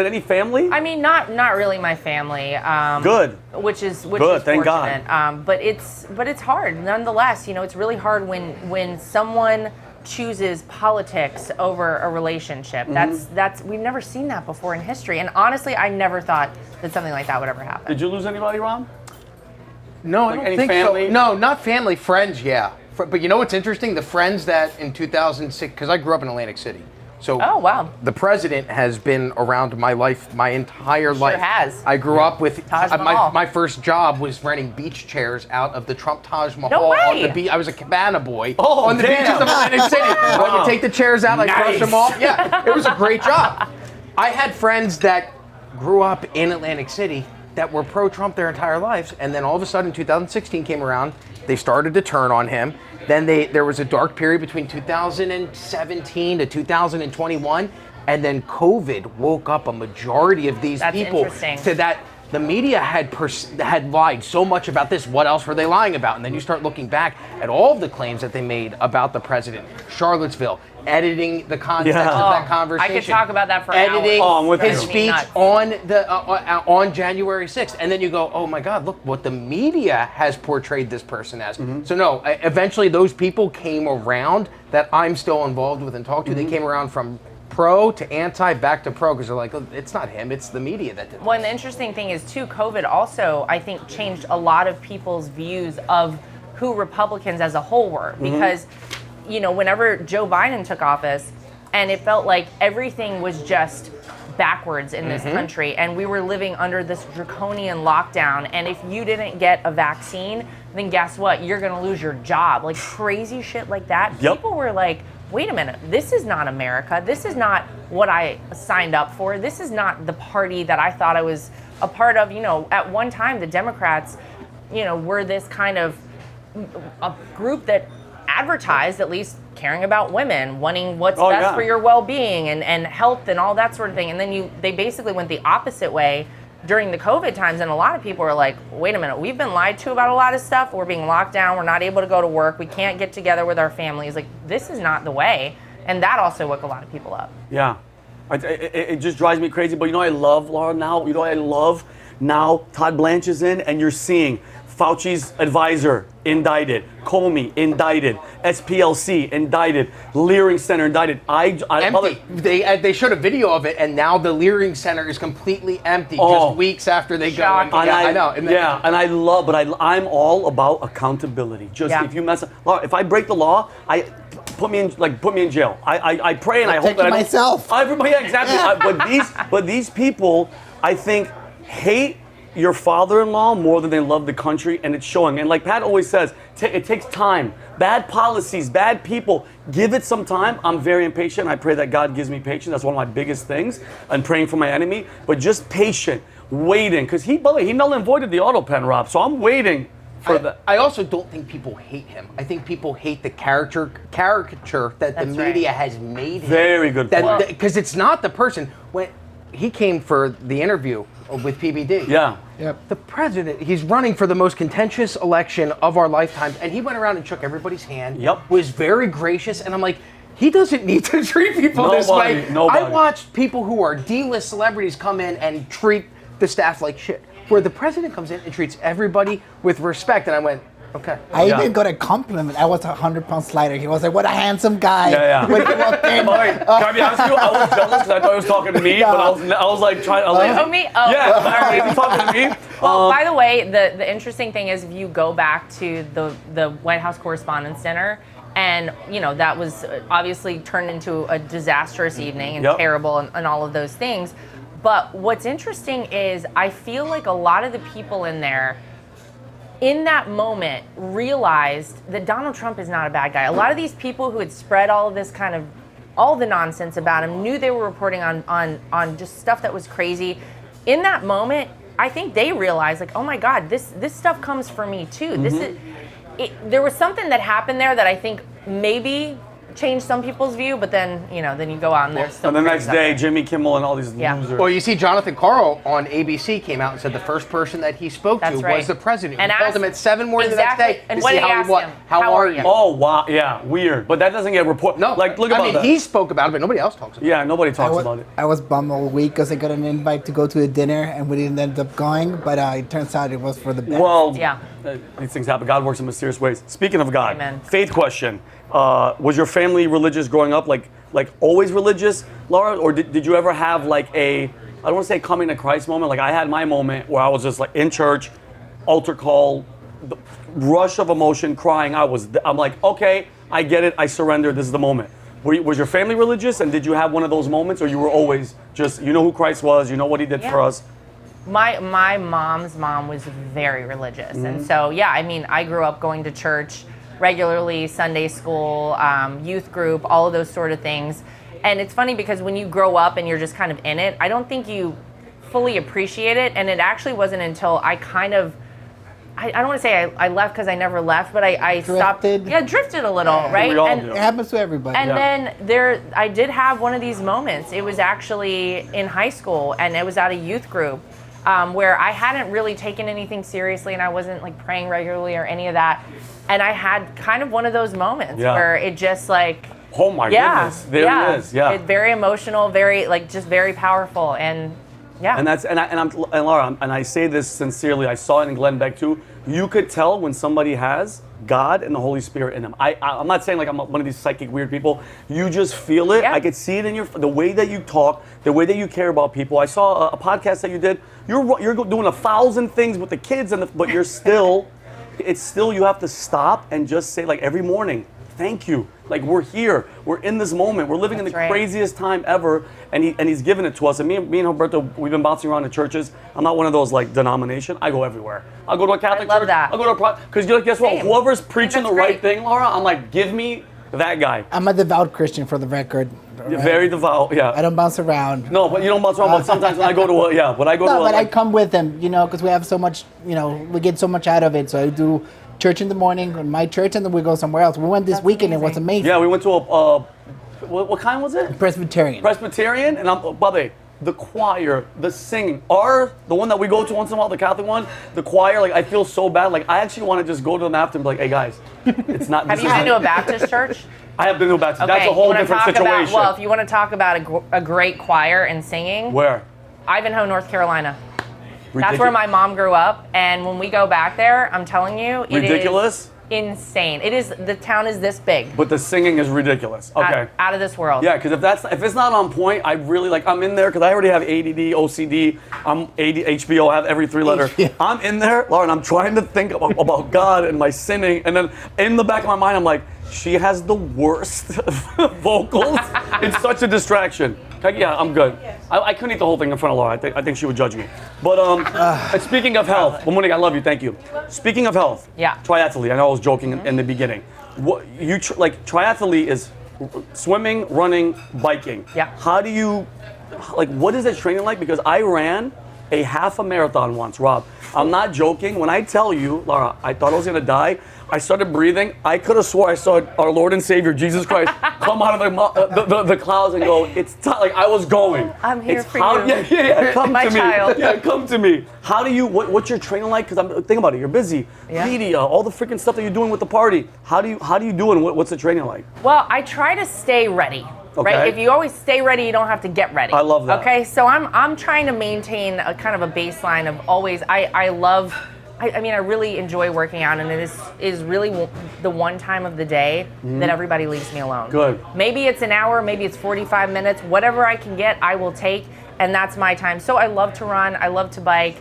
S1: any family?
S2: I mean, not really my family.
S1: Good.
S2: Which is
S1: Good, thank
S2: fortunate.
S1: God.
S2: But it's hard nonetheless. You know, it's really hard when someone chooses politics over a relationship. That's we've never seen that before in history. And honestly, I never thought that something like that would ever happen.
S1: Did you lose anybody, Ron?
S3: No,
S1: Like
S3: I don't
S1: any
S3: think
S1: family?
S3: so. No, not family, friends, yeah. But you know what's interesting? The friends that in 2006, because I grew up in Atlantic City. So
S2: Oh, wow.
S3: the president has been around my life, my entire life.
S2: has.
S3: I grew up with,
S2: Taj Mahal.
S3: my first job was renting beach chairs out of the Trump Taj Mahal.
S2: No way.
S3: On the beach. I was a cabana boy
S1: Oh,
S3: on the
S1: damn.
S3: beaches of Atlantic City. I would take the chairs out, I'd brush
S1: Nice.
S3: them off. Yeah, it was a great job. I had friends that grew up in Atlantic City that were pro-Trump their entire lives, and then all of a sudden 2016 came around, they started to turn on him. Then there was a dark period between 2017 to 2021, and then COVID woke up a majority of these
S2: That's
S3: people
S2: interesting.
S3: to that. The media had lied so much about this. What else were they lying about? And then you start looking back at all of the claims that they made about the president. Charlottesville, editing the context of that conversation.
S2: I could talk about that for
S3: editing
S2: hours.
S1: I'm with
S3: his
S1: you.
S3: speech
S2: Nuts.
S3: on January 6th. And then you go, oh my God, look what the media has portrayed this person as. So no, eventually those people came around that I'm still involved with and talk to. They came around from pro to anti, back to pro, because they're like, oh, it's not him, it's the media that did it.
S2: Well, and the interesting thing is, too, COVID also, I think, changed a lot of people's views of who Republicans as a whole were. Because, you know, whenever Joe Biden took office, and it felt like everything was just backwards in this country, and we were living under this draconian lockdown, and if you didn't get a vaccine, then guess what? You're going to lose your job. Like, crazy shit like that.
S1: Yep.
S2: People were like, wait a minute, this is not America. This is not what I signed up for. This is not the party that I thought I was a part of. You know, at one time, the Democrats, you know, were this kind of a group that advertised at least caring about women, wanting what's best for your well-being and health and all that sort of thing. And then they basically went the opposite way during the COVID times, and a lot of people are like, wait a minute, we've been lied to about a lot of stuff. We're being locked down. We're not able to go to work. We can't get together with our families. Like, this is not the way. And that also woke a lot of people up.
S1: Yeah. It just drives me crazy. But you know what I love, Laura, now? You know what I love? Now Todd Blanche is in, and you're seeing Fauci's advisor indicted, Comey indicted, SPLC indicted, Leering Center indicted.
S3: Empty. They showed a video of it, and now the Leering Center is completely empty. Just weeks after they go.
S2: Shocking.
S3: I know.
S1: I'm all about accountability. If you mess up, Laura, if I break the law, put me in jail. I pray and I hope that I don't.
S4: Myself.
S1: Yeah, exactly. But these people, I think, hate your father-in-law more than they love the country, and it's showing. And like Pat always says, it takes time. Bad policies, bad people. Give it some time. I'm very impatient. I pray that God gives me patience. That's one of my biggest things. And praying for my enemy. But just patient, waiting, because he null and voided the auto pen, Rob. So I'm waiting for that.
S3: I also don't think people hate him. I think people hate the caricature that the media has made him.
S1: Very good point.
S3: Because it's not the person. When he came for the interview with PBD.
S1: Yeah.
S4: Yep.
S3: The president, he's running for the most contentious election of our lifetimes, and he went around and shook everybody's hand.
S1: Yep.
S3: Was very gracious, and I'm like, he doesn't need to treat people this way.
S1: Nobody.
S3: I watched people who are D-list celebrities come in and treat the staff like shit, where the president comes in and treats everybody with respect, and I went, okay.
S4: I even got a compliment. I was 100 pounds lighter. He was like, "What a handsome guy."
S1: Yeah.
S4: When he walked in.
S1: Can I be honest with you? I was jealous because I thought he was talking to me, but I was like trying.
S2: Me? Oh,
S1: Yeah,
S2: sorry.
S1: is he talking to me?
S2: Well, by the way, the interesting thing is if you go back to the White House Correspondents' Dinner, and that was obviously turned into a disastrous evening and terrible and all of those things. But what's interesting is I feel like a lot of the people in there, in that moment, realized that Donald Trump is not a bad guy. A lot of these people who had spread all of this kind of, all the nonsense about him, knew they were reporting on just stuff that was crazy. In that moment, I think they realized, like, oh my God, this stuff comes for me too.
S1: Mm-hmm.
S2: There was something that happened there that I think maybe changed some people's view, but then then you go out and there's still.
S1: And the next day, Jimmy Kimmel and all these losers.
S3: Well, you see, Jonathan Karl on ABC came out and said the first person that he spoke to was the president.
S2: And
S3: he called him at 7 morning the next day
S2: and
S3: to
S2: what
S3: see
S2: did he ask him?
S3: how are you?
S1: Oh wow, yeah, weird. But that doesn't get reported.
S3: No,
S1: like look about that.
S3: he spoke about it, but nobody else talks about it.
S1: Yeah, nobody talks about it.
S4: I was bummed all week because I got an invite to go to a dinner and we didn't end up going, but it turns out it was for the best.
S1: Well, these things happen. God works in mysterious ways. Speaking of God,
S2: Amen.
S1: Faith question. Was your family religious growing up, like always religious, Laura? Or did you ever have like I don't want to say coming to Christ moment. Like I had my moment where I was just like in church, altar call, the rush of emotion, crying. I'm like, okay, I get it. I surrender. This is the moment. Was your family religious, and did you have one of those moments, or you were always just, who Christ was, what he did for us?
S2: My mom's mom was very religious.
S1: Mm-hmm.
S2: And so, I grew up going to church regularly, Sunday school, youth group, all of those sort of things. And it's funny because when you grow up and you're just kind of in it, I don't think you fully appreciate it. And it actually wasn't until I kind of, I don't want to say I left because I never left, but I stopped. Yeah, drifted a little, right?
S1: We all
S2: and
S1: do.
S4: It happens to everybody.
S2: And then I did have one of these moments. It was actually in high school, and it was at a youth group where I hadn't really taken anything seriously, and I wasn't like praying regularly or any of that. And I had kind of one of those moments where it just like,
S1: oh my goodness, there it is. Yeah,
S2: it's very emotional, very just very powerful, and
S1: And that's and Laura, and I say this sincerely. I saw it in Glenn Beck too. You could tell when somebody has God and the Holy Spirit in them. I'm not saying like I'm one of these psychic weird people. You just feel it.
S2: Yeah.
S1: I could see it in the way that you talk, the way that you care about people. I saw a podcast that you did. You're doing 1,000 things with the kids, but you're still. It's still you have to stop and just say like every morning, thank you. Like we're here, we're in this moment, we're living in the craziest time ever, and he's given it to us. And me and Humberto, we've been bouncing around the churches. I'm not one of those like denomination. I go everywhere. I'll go to a Catholic church.
S2: That.
S1: I'll go to because guess what?
S2: Same.
S1: Whoever's preaching the right
S2: great.
S1: thing, Laura, I'm like, give me that guy.
S4: I'm a devout Christian, for the record.
S1: Right? Very devout. Yeah.
S4: I don't bounce around.
S1: No, but you don't bounce around. But sometimes when I go to
S4: I come with him, because we have so much, we get so much out of it. So I do church in the morning in my church, and then we go somewhere else. We went this weekend. It was amazing.
S1: Yeah, we went to a what kind was it? Presbyterian, and Bobby, the choir, the singing, the one that we go to once in a while, the Catholic one, the choir. Like I feel so bad. Like I actually want to just go to them after and be like, hey guys, it's not.
S2: Have you been to a Baptist church?
S1: I have been to a Baptist.
S2: Okay,
S1: That's a whole different situation.
S2: If you want to talk about a great choir and singing,
S1: Where?
S2: Ivanhoe, North Carolina. That's where my mom grew up, and when we go back there, I'm telling you, it
S1: Ridiculous?
S2: is insane. The town is this big.
S1: But the singing is ridiculous. Okay.
S2: Out of this world.
S1: Yeah, because if it's not on point, I really like. I'm in there because I already have ADD, OCD. I'm HBO. I have every 3-letter. I'm in there, Lauren. I'm trying to think about God and my sinning, and then in the back of my mind, I'm like, she has the worst vocals. It's such a distraction. Yeah, I'm good. I couldn't eat the whole thing in front of Laura. I think she would judge me. But and speaking of health, Monique, I love you. Thank you. Speaking of health, triathlete. I know I was joking in the beginning. What you triathlete is swimming, running, biking.
S2: Yeah.
S1: How do you what is that training like? Because I ran a half a marathon once, Rob. I'm not joking. When I tell you, Lara, I thought I was gonna die. I started breathing. I could have swore I saw our Lord and Savior Jesus Christ come out of the clouds and go. It's like I was going.
S2: I'm here for you.
S1: Yeah. Come
S2: My
S1: to
S2: child.
S1: me. Yeah, come to me. How do you? What's your training like? Because I'm thinking about it. You're busy.
S2: Yeah.
S1: Media, all the freaking stuff that you're doing with the party. How do you do it? And what's the training like?
S2: Well, I try to stay ready.
S1: Okay.
S2: Right? If you always stay ready, you don't have to get ready.
S1: I love that.
S2: Okay, so I'm trying to maintain a kind of a baseline of always. I really enjoy working out, and it is really the one time of the day that everybody leaves me alone.
S1: Good.
S2: Maybe it's an hour, maybe it's 45 minutes, whatever I can get, I will take, and that's my time. So I love to run, I love to bike,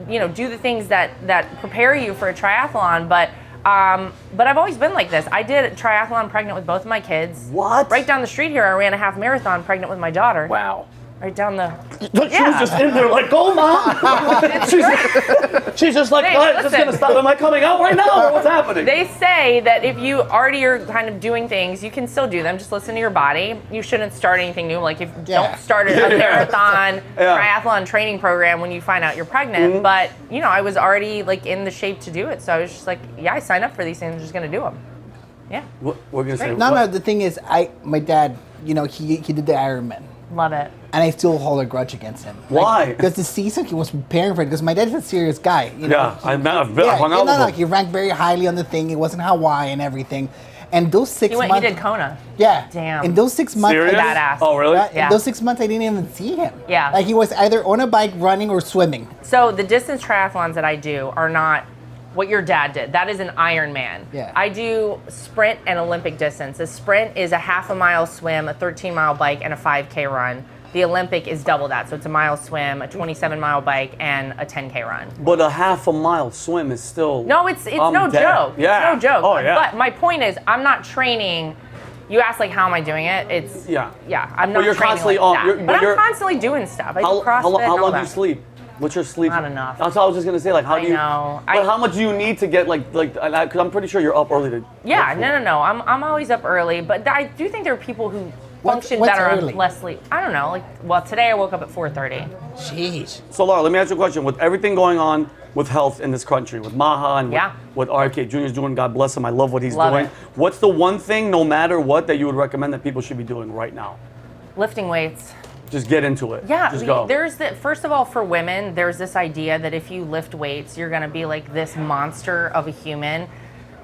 S2: do the things that prepare you for a triathlon, but I've always been like this. I did a triathlon pregnant with both of my kids.
S1: What?
S2: Right down the street here, I ran a half marathon pregnant with my daughter.
S3: Wow.
S2: Right down the...
S1: She was just in there like, go, Mom. she's just like,
S2: Hey,
S1: just
S2: listen.
S1: gonna stop. Am I coming out right now? Or what's happening?
S2: They say that if you already are kind of doing things, you can still do them. Just listen to your body. You shouldn't start anything new. Like if don't start a marathon, triathlon training program when you find out you're pregnant. But I was already like in the shape to do it. So I was just like, I signed up for these things. I'm just gonna do them. Yeah.
S1: What we're gonna say?
S4: No. The thing is, my dad, he did the Ironman.
S2: Love it.
S4: And I still hold a grudge against him.
S1: Why?
S4: Because the season he was preparing for it. Because my dad's a serious guy.
S1: I've hung out with him.
S4: He ranked very highly on the thing. It wasn't Hawaii and everything. And those 6 months.
S2: He did Kona.
S4: Yeah.
S2: Damn.
S4: In those 6 months.
S1: Serious?
S2: Badass.
S1: Oh, really?
S2: Yeah.
S4: In those 6 months, I didn't even see him.
S2: Yeah.
S4: Like he was either on a bike, running, or swimming.
S2: So the distance triathlons that I do are not what your dad did. That is an Ironman.
S4: Yeah.
S2: I do sprint and Olympic distance. A sprint is a half a mile swim, a 13-mile bike, and a 5K run. The Olympic is double that, so it's a mile swim, a 27-mile bike, and a 10K run.
S1: But a half a mile swim is still...
S2: No, it's no joke.
S1: Yeah.
S2: It's no joke.
S1: Oh, yeah.
S2: But my point is, I'm not training. You asked, like, how am I doing it? It's...
S1: Yeah.
S2: Yeah, I'm not
S1: you're
S2: training
S1: constantly
S2: like
S1: on-
S2: that.
S1: you're-
S2: But
S1: but
S2: I'm
S1: you're-
S2: constantly doing stuff. I do CrossFit
S1: How
S2: and all
S1: long do you
S2: that.
S1: sleep? What's your sleep?
S2: Not enough.
S1: That's what I was just gonna say. Like, how do you?
S2: know.
S1: But how much do you need to get because I'm pretty sure you're up early to.
S2: Yeah, no. I'm always up early, but I do think there are people who function
S4: what's
S2: better
S4: early?
S2: on less sleep. I don't know. Today I woke up at 4:30.
S4: Jeez.
S1: So Laura, let me ask you a question. With everything going on with health in this country, with Maha and what RK Jr. is doing, God bless him. I love what he's doing.
S2: it.
S1: What's the one thing, no matter what, that you would recommend that people should be doing right now?
S2: Lifting weights.
S1: Just get into it.
S2: Yeah,
S1: Just go.
S2: first of all, for women, there's this idea that if you lift weights, you're gonna be like this monster of a human.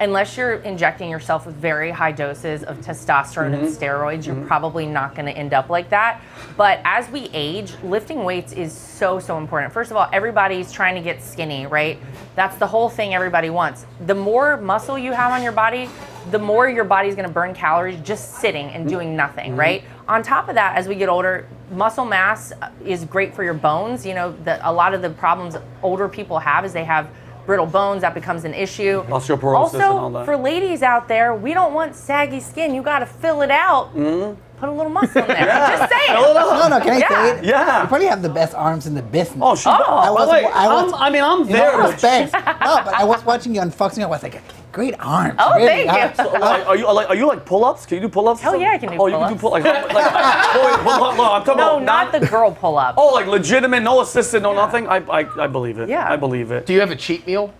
S2: Unless you're injecting yourself with very high doses of testosterone and steroids, you're probably not gonna end up like that. But as we age, lifting weights is so important. First of all, everybody's trying to get skinny, right? That's the whole thing everybody wants. The more muscle you have on your body, the more your body's gonna burn calories just sitting and doing nothing, right? On top of that, as we get older, muscle mass is great for your bones. A lot of the problems older people have is they have brittle bones. That becomes an issue.
S1: Osteoporosis and all
S2: Also,
S1: that.
S2: for ladies out there, we don't want saggy skin. You got to fill it out. Put a little muscle in there. Just saying.
S1: Fill it up.
S4: No, can I say it?
S1: Yeah.
S4: You probably have the best arms in the business.
S1: Oh, she. I'm there. but
S4: Respect. No, but I was watching you unboxing. I was like, great arms.
S2: Oh,
S4: really.
S2: thank you.
S1: Are you like pull-ups? Can you do pull-ups?
S2: Hell yeah, I can do
S1: Oh, you can do
S2: pull-ups.
S1: I'm talking
S2: No,
S1: about
S2: not the girl pull up.
S1: Oh, like legitimate, no assistant, no nothing. I believe it.
S2: Yeah.
S1: I believe it.
S3: Do you have a cheat meal?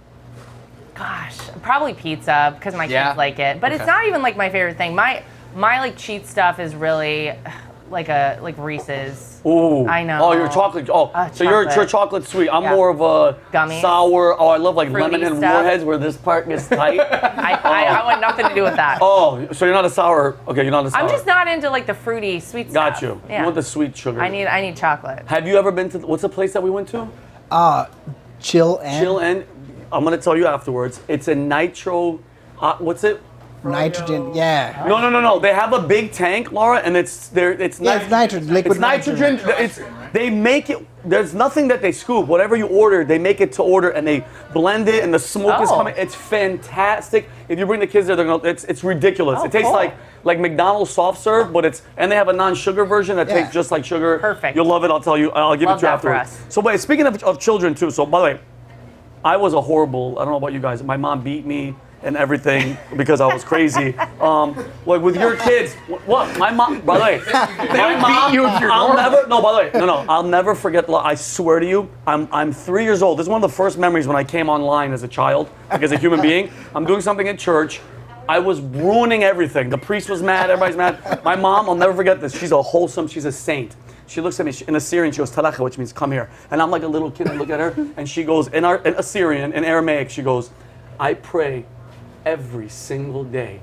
S2: Gosh, probably pizza because my
S3: Yeah?
S2: kids like it. But it's
S3: Okay.
S2: not even like my favorite thing. My like cheat stuff is really like Reese's.
S1: Ooh.
S2: I know.
S1: Oh, you're chocolate. Oh, so
S2: chocolate.
S1: you're chocolate sweet. I'm
S2: Yeah.
S1: more of a
S2: Gummies.
S1: sour. Oh, I love like
S2: Fruity
S1: lemon and
S2: stuff.
S1: warheads where this part gets tight.
S2: I want nothing to do with that.
S1: Oh, so you're not a sour. Okay, you're not a sour.
S2: I'm just not into like the fruity sweet
S1: Got
S2: stuff.
S1: you.
S2: Yeah.
S1: You want the sweet sugar.
S2: I need chocolate.
S1: Have you ever been to what's the place that we went to?
S4: Chill and
S1: Chill and I'm gonna tell you afterwards. It's a nitro. What's it?
S4: nitrogen. Yeah.
S1: No. They have a big tank, Laura, and it's
S4: It's nitrogen. Liquid
S1: It's nitrogen. They make it. There's nothing that they scoop. Whatever you order, they make it to order, and they blend it, and the smoke is coming. It's fantastic. If you bring the kids there, they're gonna. It's ridiculous. It tastes like McDonald's soft serve, but and they have a non-sugar version that tastes just like sugar.
S2: Perfect.
S1: You'll love it. I'll tell you. I'll give it to you afterwards. So, but speaking of children too. So, by the way, I was a horrible. I don't know about you guys. My mom beat me and everything because I was crazy. Like with your kids, what? My mom, by the way, my mom, I'll never forget. I swear to you, I'm 3 years old. This is one of the first memories when I came online as a child, like as a human being. I'm doing something at church. I was ruining everything. The priest was mad, everybody's mad. My mom, I'll never forget this. She's a saint. She looks at me in Assyrian, she goes, Talacha, which means come here. And I'm like a little kid, I look at her, and she goes, in Assyrian, in Aramaic, she goes, I pray every single day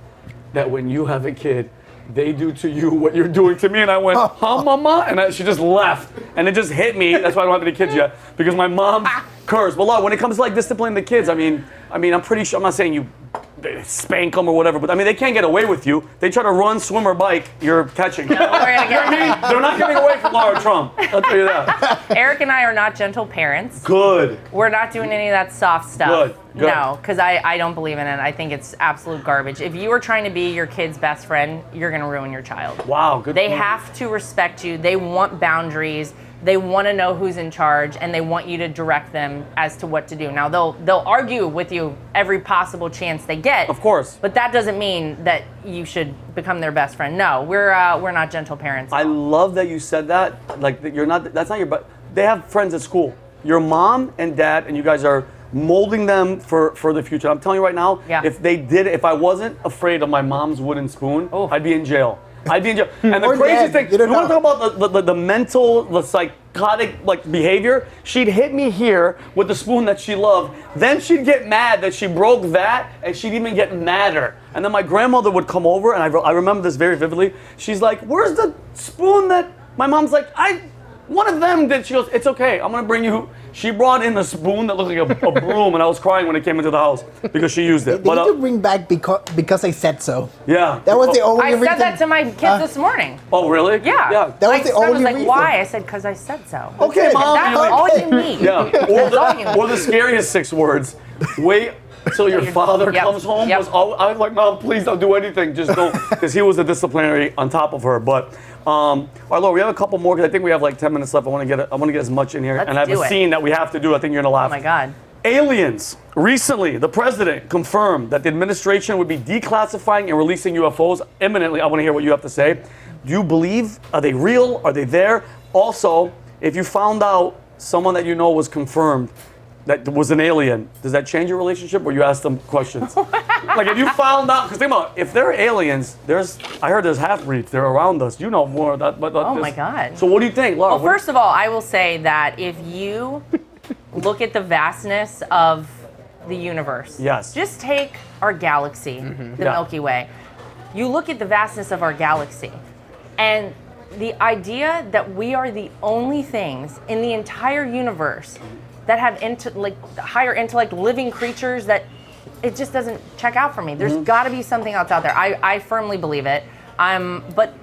S1: that when you have a kid, they do to you what you're doing to me. And I went, huh, mama? And she just left. And it just hit me. That's why I don't have any kids yet. Because my mom cursed. But when it comes to like disciplining the kids, I mean, I'm pretty sure, I'm not saying you spank them or whatever, but I mean, they can't get away with you. They try to run, swim, or bike, you're catching them. You know what I mean? They're not getting away from Lara Trump. I'll tell you that.
S2: Eric and I are not gentle parents.
S1: Good.
S2: We're not doing any of that soft stuff.
S1: Good.
S2: No, because I don't believe in it. I think it's absolute garbage. If you are trying to be your kid's best friend, you're going to ruin your child.
S1: Wow, good.
S2: They have to respect you. They want boundaries. They want to know who's in charge, and they want you to direct them as to what to do. Now, they'll argue with you every possible chance they get.
S1: Of course.
S2: But that doesn't mean that you should become their best friend. No, we're not gentle parents.
S1: I love that you said that. Like, you're not, that's not your, but they have friends at school. Your mom and dad, and you guys are molding them for the future. I'm telling you right now, if I wasn't afraid of my mom's wooden spoon, I'd be in jail. And the craziest thing, you want to talk about the mental, the psychotic behavior? She'd hit me here with the spoon that she loved. Then she'd get mad that she broke that, and she'd even get madder. And then my grandmother would come over, and I remember this very vividly. She's like, where's the spoon that, my mom's like, one of them did. She goes, it's okay, I'm gonna bring you. She brought in a spoon that looked like a broom, and I was crying when it came into the house because she used it.
S4: They need to bring back because I said so.
S1: Yeah.
S4: That was the only reason.
S2: I said that to my kids this morning.
S1: Oh, really?
S2: Yeah.
S4: That was the only
S2: like,
S4: reason.
S2: why? I said, because I said so.
S1: Okay, Mom.
S2: That's all you need.
S1: Yeah. Or the scariest 6 words. Wait till your father comes home. I was like, Mom, please don't do anything. Just don't. Because he was a disciplinary on top of her. But, all right, Laura, we have a couple more because I think we have like 10 minutes left. I want to get as much in here. And I have a scene that we have to do. I think you're going to laugh.
S2: Oh, my God.
S1: Aliens. Recently, the president confirmed that the administration would be declassifying and releasing UFOs imminently. I want to hear what you have to say. Do you believe? Are they real? Are they there? Also, if you found out someone that you know was confirmed that was an alien, does that change your relationship or you ask them questions? Like if you found out, because think about it, if they're aliens, I heard there's half-breeds, they're around us. You know more of that.
S2: Oh my God.
S1: So what do you think, Laura?
S2: Well, first of all, I will say that if you look at the vastness of the universe, just take our galaxy, the Milky Way. You look at the vastness of our galaxy, and the idea that we are the only things in the entire universe that have higher intellect, living creatures, that it just doesn't check out for me. There's got to be something else out there. I firmly believe it. But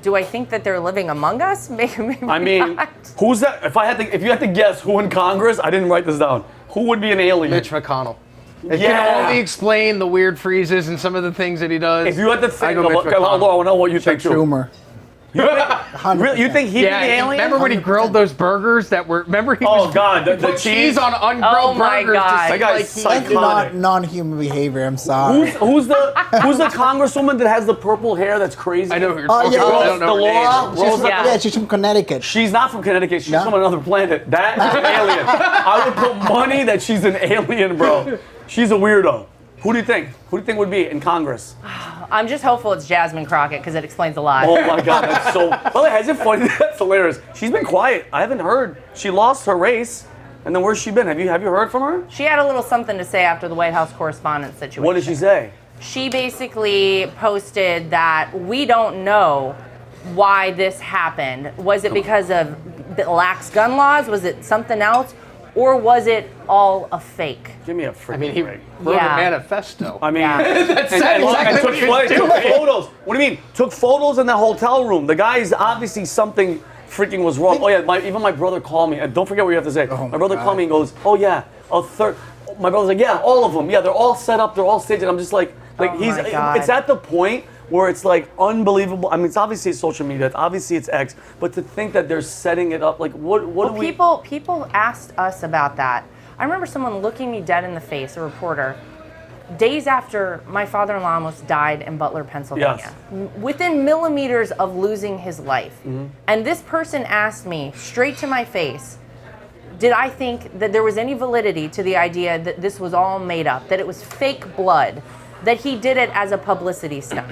S2: do I think that they're living among us? Maybe
S1: I mean,
S2: not.
S1: Who's that? If you had to guess who in Congress, I didn't write this down. Who would be an alien?
S3: Mitch McConnell. It can only explain the weird freezes and some of the things that he does.
S1: If you had to think, I want to know what you think too.
S4: Schumer.
S1: Really? You think he'd be the alien?
S3: Remember when he grilled those burgers that were? Remember he was?
S1: Oh God, the cheese
S3: on ungrilled burgers.
S2: God.
S1: That guy's
S4: That's not non-human behavior. I'm sorry.
S1: Who's the congresswoman that has the purple hair? That's crazy.
S3: I know who you're talking
S4: yeah.
S3: about. I don't know her name.
S4: Yeah, she's from Connecticut.
S1: She's not from Connecticut. She's from another planet. That is an alien. I would put money that she's an alien, bro. She's a weirdo. Who do you think? Who do you think would be in Congress?
S2: I'm just hopeful it's Jasmine Crockett because it explains a lot.
S1: Oh my God, that's so. By the way, is it funny? That's hilarious. She's been quiet. I haven't heard. She lost her race, and then where's she been? Have you heard from her?
S2: She had a little something to say after the White House correspondence situation.
S1: What did she say?
S2: She basically posted that we don't know why this happened. Was it because of the lax gun laws? Was it something else? or was it all a fake?
S1: Give me a freaking
S3: I mean, he
S1: break.
S3: wrote
S2: Yeah.
S3: a manifesto.
S1: I mean,
S2: Yeah.
S3: That's
S1: and
S3: exactly what
S1: took,
S3: he was
S1: took
S3: doing.
S1: photos. What do you mean? Took photos in the hotel room. The guy's obviously something freaking was wrong. Oh yeah, even my brother called me. And don't forget what you have to say.
S4: Oh,
S1: my brother
S4: God.
S1: called me and goes, "Oh yeah, a third." My brother's like, "Yeah, all of them. Yeah, they're all set up. They're all staged." And I'm just like
S2: Oh, my God.
S1: it's at the point where it's like unbelievable. I mean, it's obviously social media. Obviously it's X. But to think that they're setting it up, like what
S2: Well,
S1: do we?
S2: people asked us about that. I remember someone looking me dead in the face, a reporter, days after my father-in-law almost died in Butler, Pennsylvania, within millimeters of losing his life. And this person asked me straight to my face, did I think that there was any validity to the idea that this was all made up, that it was fake blood, that he did it as a publicity stunt?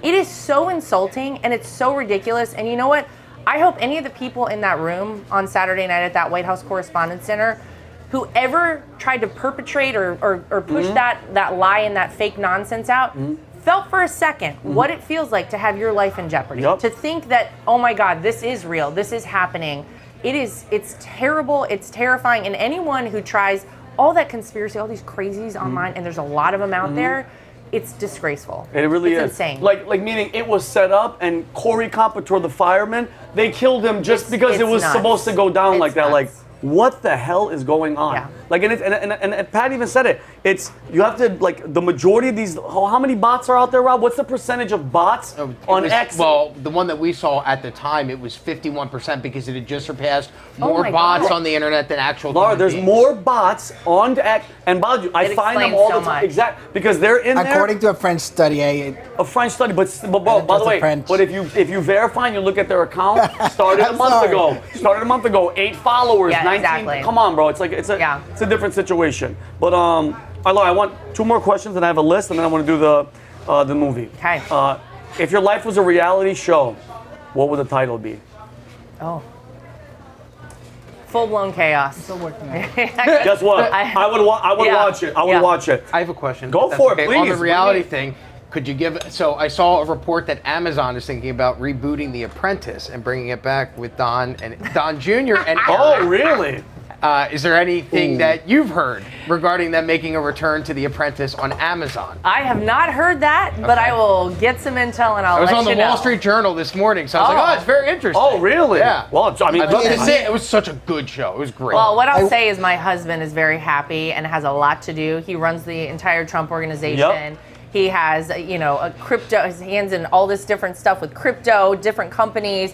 S2: It is so insulting and it's so ridiculous. And you know what? I hope any of the people in that room on Saturday night at that White House Correspondents' Center, whoever tried to perpetrate or push that lie and that fake nonsense out, felt for a second what it feels like to have your life in jeopardy.
S1: Yep.
S2: To think that, oh my God, this is real, this is happening. It's terrible, it's terrifying, and anyone who tries all that conspiracy, all these crazies online, and there's a lot of them out there, it's disgraceful.
S1: It really
S2: it's
S1: is
S2: insane.
S1: Like meaning it was set up, and Corey Competor, the fireman, they killed him just because it
S2: it's
S1: was
S2: nuts.
S1: supposed to go down
S2: It's
S1: like that. Like,
S2: nuts.
S1: what the hell is going on?
S2: Yeah.
S1: Like, and Pat even said it. It's you have to like the majority of these. How many bots are out there, Rob? What's the percentage of bots
S3: It
S1: on
S3: was-
S1: X?
S3: Well, the one that we saw at the time, it was 51% because it had just surpassed
S2: Oh
S3: more
S2: my
S3: bots
S2: God.
S3: on the internet than actual
S1: Laura,
S3: human
S1: there's
S3: beings.
S1: more bots on X, and Badu, I
S2: It
S1: find them
S2: explains
S1: all
S2: so
S1: the time.
S2: much.
S1: Exactly, because they're in there.
S4: According to a French study,
S1: A French study, but bro,
S4: And
S1: by
S4: it's
S1: the
S4: a
S1: way,
S4: French.
S1: but if you verify and you look at their account, started a
S4: I'm
S1: month
S4: sorry.
S1: ago. Started a month ago, 8 followers,
S2: Yeah,
S1: 19.
S2: exactly.
S1: Come on, bro. It's like it's a different situation. But all right, Laura, I want 2 more questions, and I have a list, and then I want to do the movie.
S2: Okay.
S1: If your life was a reality show, what would the title be?
S2: Oh. Full-blown chaos.
S4: Still working on it.
S1: Guess what? I would
S2: Yeah.
S1: watch it. I would
S2: Yeah.
S1: watch it.
S3: I have a question.
S1: Go
S3: if that's
S1: for it,
S3: okay.
S1: please.
S3: On the
S1: What do
S3: reality
S1: you-
S3: thing, could you give? So I saw a report that Amazon is thinking about rebooting The Apprentice and bringing it back with Don Jr. and
S1: Oh,
S3: Eric.
S1: really?
S3: Is there anything that you've heard regarding them making a return to The Apprentice on Amazon?
S2: I have not heard that, but I will get some intel and I'll
S3: I was
S2: let
S3: on the
S2: you know.
S3: Wall Street Journal this morning, so I was
S2: Oh.
S3: like, oh, it's very interesting.
S1: Oh, really?
S3: Yeah.
S1: Well, I mean,
S3: I'd love to
S4: Yeah.
S3: see it. It was such a good show. It was great.
S2: Well, what I'll
S4: I-
S2: say is my husband is very happy and has a lot to do. He runs the entire Trump organization.
S1: Yep.
S2: He has, a crypto, his hands in all this different stuff with crypto, different companies.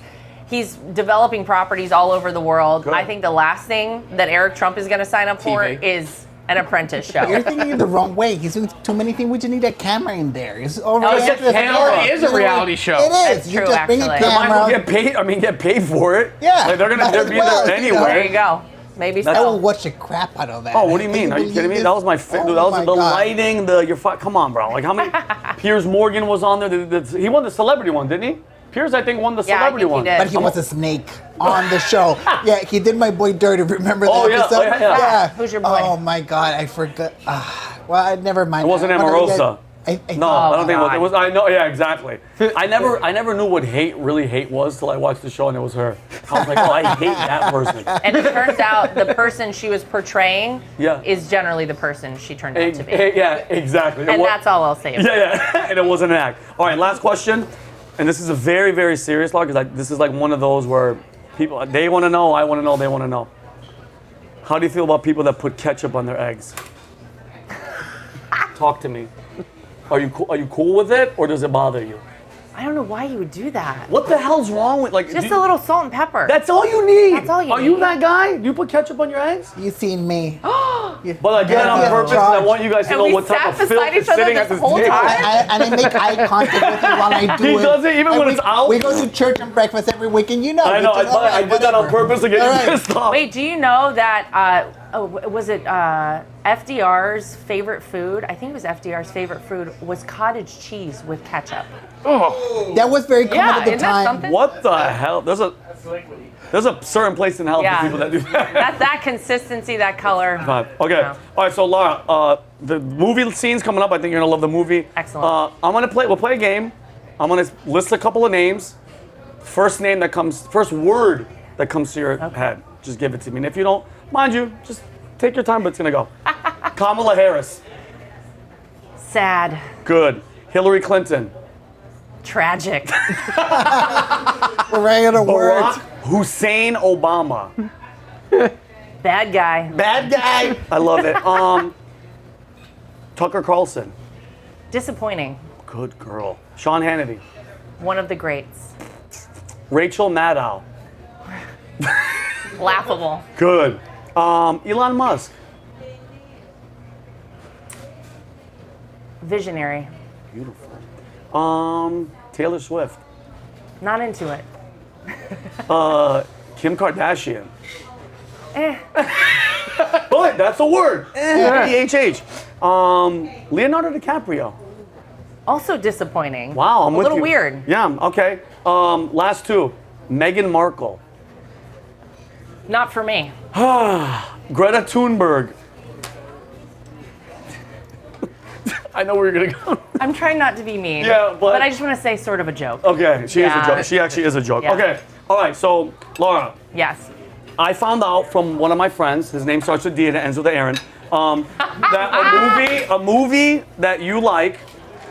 S2: He's developing properties all over the world.
S1: Good.
S2: I think the last thing that Eric Trump is going to sign up for
S3: TV.
S2: is an apprentice show.
S4: You're thinking it the wrong way. He's doing too many things. We just need a camera in there. It's already
S2: Oh, it's a camera.
S3: It is a reality show.
S4: It is.
S2: That's
S4: You
S2: true,
S4: just bring a
S2: actually.
S1: Might as well
S4: camera.
S1: get paid. I mean, get paid for it.
S4: Yeah,
S1: Like, they're
S4: might
S1: be
S4: as well,
S1: there
S4: you know.
S2: There you
S1: anyway.
S2: go. Maybe
S4: I
S2: so.
S4: will watch the crap out of that.
S1: Oh, what do you mean?
S4: Can
S1: Are you kidding me?
S4: believe
S1: That was my
S4: this?
S1: dude,
S4: Oh
S1: that was
S4: my
S1: the
S4: God.
S1: lighting. Come on, bro. Like how many? Piers Morgan was on there. He won the celebrity one, didn't he? Piers, I think, won the
S2: Yeah, I
S1: celebrity
S2: think he
S1: one.
S2: did.
S4: But he was a snake on the show. Yeah, he did my boy dirty. Remember that
S1: Oh, yeah.
S4: episode?
S1: Oh, yeah.
S2: Who's your boy?
S4: Oh my God, I forgot. Well, never mind.
S1: It wasn't
S4: I'm not gonna
S1: Omarosa.
S4: get-
S1: No, I don't think it was.
S2: God.
S1: It was. I know. Yeah, exactly. I never knew what really hate was till I watched the show and it was her. I was like, oh, I hate that person.
S2: And it turns out the person she was portraying
S1: Yeah.
S2: is generally the person she turned out to be.
S1: Yeah, exactly.
S2: And that's all I'll say about it.
S1: Yeah, and it wasn't an act. All right, last question, and this is a very, very serious law because this is like one of those where people they want to know, I want to know, they want to know. How do you feel about people that put ketchup on their eggs? Talk to me. Are you cool with it, or does it bother you?
S2: I don't know why you would do that.
S1: What the hell's wrong with
S2: Just a little salt and pepper.
S1: That's all you need.
S2: That's all you
S1: Are you
S2: need.
S1: that guy? Do you put ketchup on your eggs?
S4: You seen me?
S1: But I did it on
S4: Yeah,
S1: purpose, and I
S4: charge.
S1: want you guys to
S2: And
S1: know
S2: we
S1: what type
S2: sat
S1: of filth
S2: beside
S1: is
S2: each other
S1: sitting at
S2: this
S1: this
S2: whole
S1: table.
S2: time?
S4: And I make eye contact with you while I do
S1: He
S4: it.
S1: does it even
S4: And
S1: when
S4: we-
S1: it's out?
S4: We go to church and breakfast every weekend. You know.
S1: I know.
S4: we just-
S1: I did that on
S4: whatever.
S1: purpose to get
S4: All
S1: you
S4: right.
S1: pissed off.
S2: Wait, do you know that, was it FDR's favorite food? I think it was FDR's favorite food was cottage cheese with ketchup.
S4: That was very common
S2: Yeah,
S4: at the
S2: isn't that
S4: time.
S2: something?
S1: What the hell? There's a certain place in hell
S2: Yeah.
S1: for people that do that.
S2: That consistency, that color.
S1: But, okay.
S2: No.
S1: All right. So Lara, the movie scene's coming up. I think you're gonna love the movie.
S2: Excellent.
S1: We'll play a game. I'm gonna list a couple of names. First word that comes to your head, just give it to me. And if you don't, mind you, just take your time, but it's gonna go. Kamala Harris.
S2: Sad.
S1: Good. Hillary Clinton.
S2: Tragic.
S4: We're running out of
S1: Barack
S4: words.
S1: Hussein Obama.
S2: Bad guy.
S1: Bad guy. I love it. Tucker Carlson.
S2: Disappointing.
S1: Good girl. Sean Hannity.
S2: One of the greats.
S1: Rachel Maddow.
S2: Laughable.
S1: Good. Elon Musk.
S2: Visionary.
S1: Beautiful. Taylor Swift.
S2: Not into it.
S1: Kim Kardashian.
S2: Eh.
S1: But that's a word. EHH. Leonardo DiCaprio.
S2: Also disappointing.
S1: Wow, I'm
S2: a
S1: with
S2: little
S1: you.
S2: weird.
S1: Yeah, okay. Last two. Meghan Markle.
S2: Not for me.
S1: Greta Thunberg. I know where you're gonna go.
S2: I'm trying not to be mean.
S1: Yeah, but
S2: I just want to say sort of a joke.
S1: Okay, she is a
S2: Yeah.
S1: joke. She actually is a joke.
S2: Yeah.
S1: Okay, all right. So Laura,
S2: Yes.
S1: I found out from one of my friends. His name starts with D and it ends with Aaron. That a movie that you like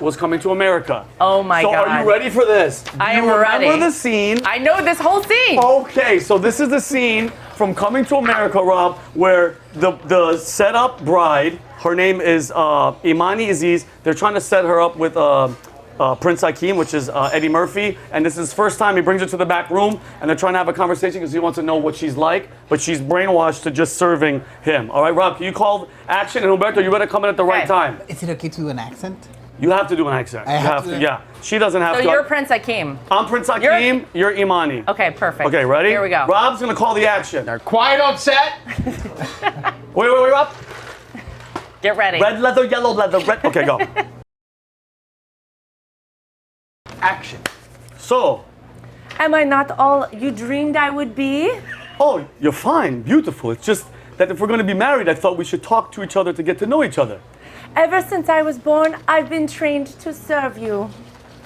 S1: was coming to America.
S2: Oh my
S1: so
S2: God.
S1: are you ready for this?
S2: I
S1: Do
S2: am
S1: you
S2: ready.
S1: remember the scene?
S2: I know this whole scene.
S1: Okay, so this is the scene from Coming to America, Rob, where the setup bride, her name is Imani Aziz. They're trying to set her up with Prince Hakeem, which is Eddie Murphy, and this is his first time. He brings her to the back room, and they're trying to have a conversation because he wants to know what she's like, but she's brainwashed to just serving him. All right, Rob, can you call action? And Humberto, you better come in at the right
S2: Okay.
S1: time.
S4: Is it okay to do an accent?
S1: You have to do an accent.
S4: I
S1: You
S4: have to?
S1: Yeah, she doesn't have
S2: So
S1: to.
S2: you're Prince Hakeem.
S1: I'm Prince Hakeem. You're Imani.
S2: Okay, perfect.
S1: Okay, ready?
S2: Here we go.
S1: Rob's gonna call the action.
S3: Quiet on set.
S1: Wait, Rob.
S2: Get ready.
S1: Red leather, yellow leather, red. Okay, go.
S3: Action.
S1: So,
S2: Am I not all you dreamed I would be?
S1: oh, you're fine, beautiful. It's just that if we're gonna be married, I thought we should talk to each other to get to know each other.
S2: Ever since I was born, I've been trained to serve you.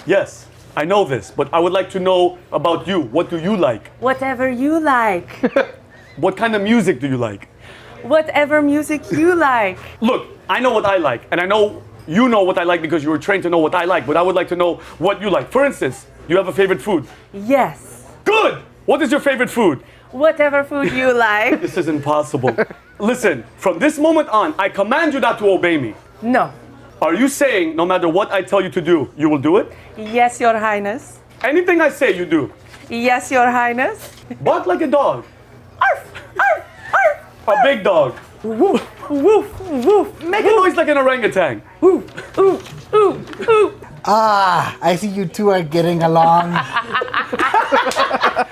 S1: Yes, I know this, but I would like to know about you. What do you like?
S2: Whatever you like.
S1: What kind of music do you like?
S2: Whatever music you like.
S1: Look, I know what I like, and I know you know what I like because you were trained to know what I like, but I would like to know what you like. For instance, you have a favorite food.
S2: Yes.
S1: Good! What is your favorite food?
S2: Whatever food you like.
S1: This is impossible. Listen, from this moment on, I command you not to obey me.
S2: No.
S1: Are you saying no matter what I tell you to do, you will do it?
S2: Yes, Your Highness.
S1: Anything I say, you do.
S2: Yes, Your Highness.
S1: Bark like a dog.
S2: Arf, arf, arf.
S1: A big dog.
S2: Woof, woof, woof.
S1: Make a noise like an orangutan.
S2: Ooh, ooh, ooh, ooh.
S4: Ah, I see you two are getting along.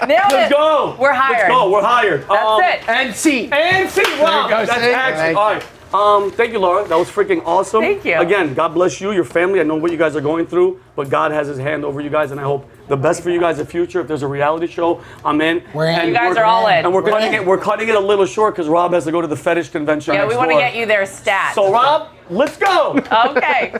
S2: Nailed
S1: Let's
S2: it.
S1: go.
S2: We're hired.
S1: Let's go. We're hired.
S2: That's it.
S3: And see.
S1: And see, wow,
S3: There you go,
S1: that's
S3: see?
S1: action.
S3: Thank
S1: All right. Thank you, Laura. That was freaking awesome.
S2: Thank you.
S1: Again, God bless you, your family. I know what you guys are going through, but God has His hand over you guys, and I hope the best for you guys in the future. If there's a reality show, I'm in.
S4: We're in.
S1: And
S2: You guys
S1: we're-
S2: are all in.
S1: And we're
S4: We're
S1: cutting
S4: in.
S1: it. We're cutting it a little short because Rob has to go to the fetish convention.
S2: Yeah,
S1: next
S2: we want to
S1: door.
S2: get you their stats.
S1: So Rob, let's go.
S2: Okay.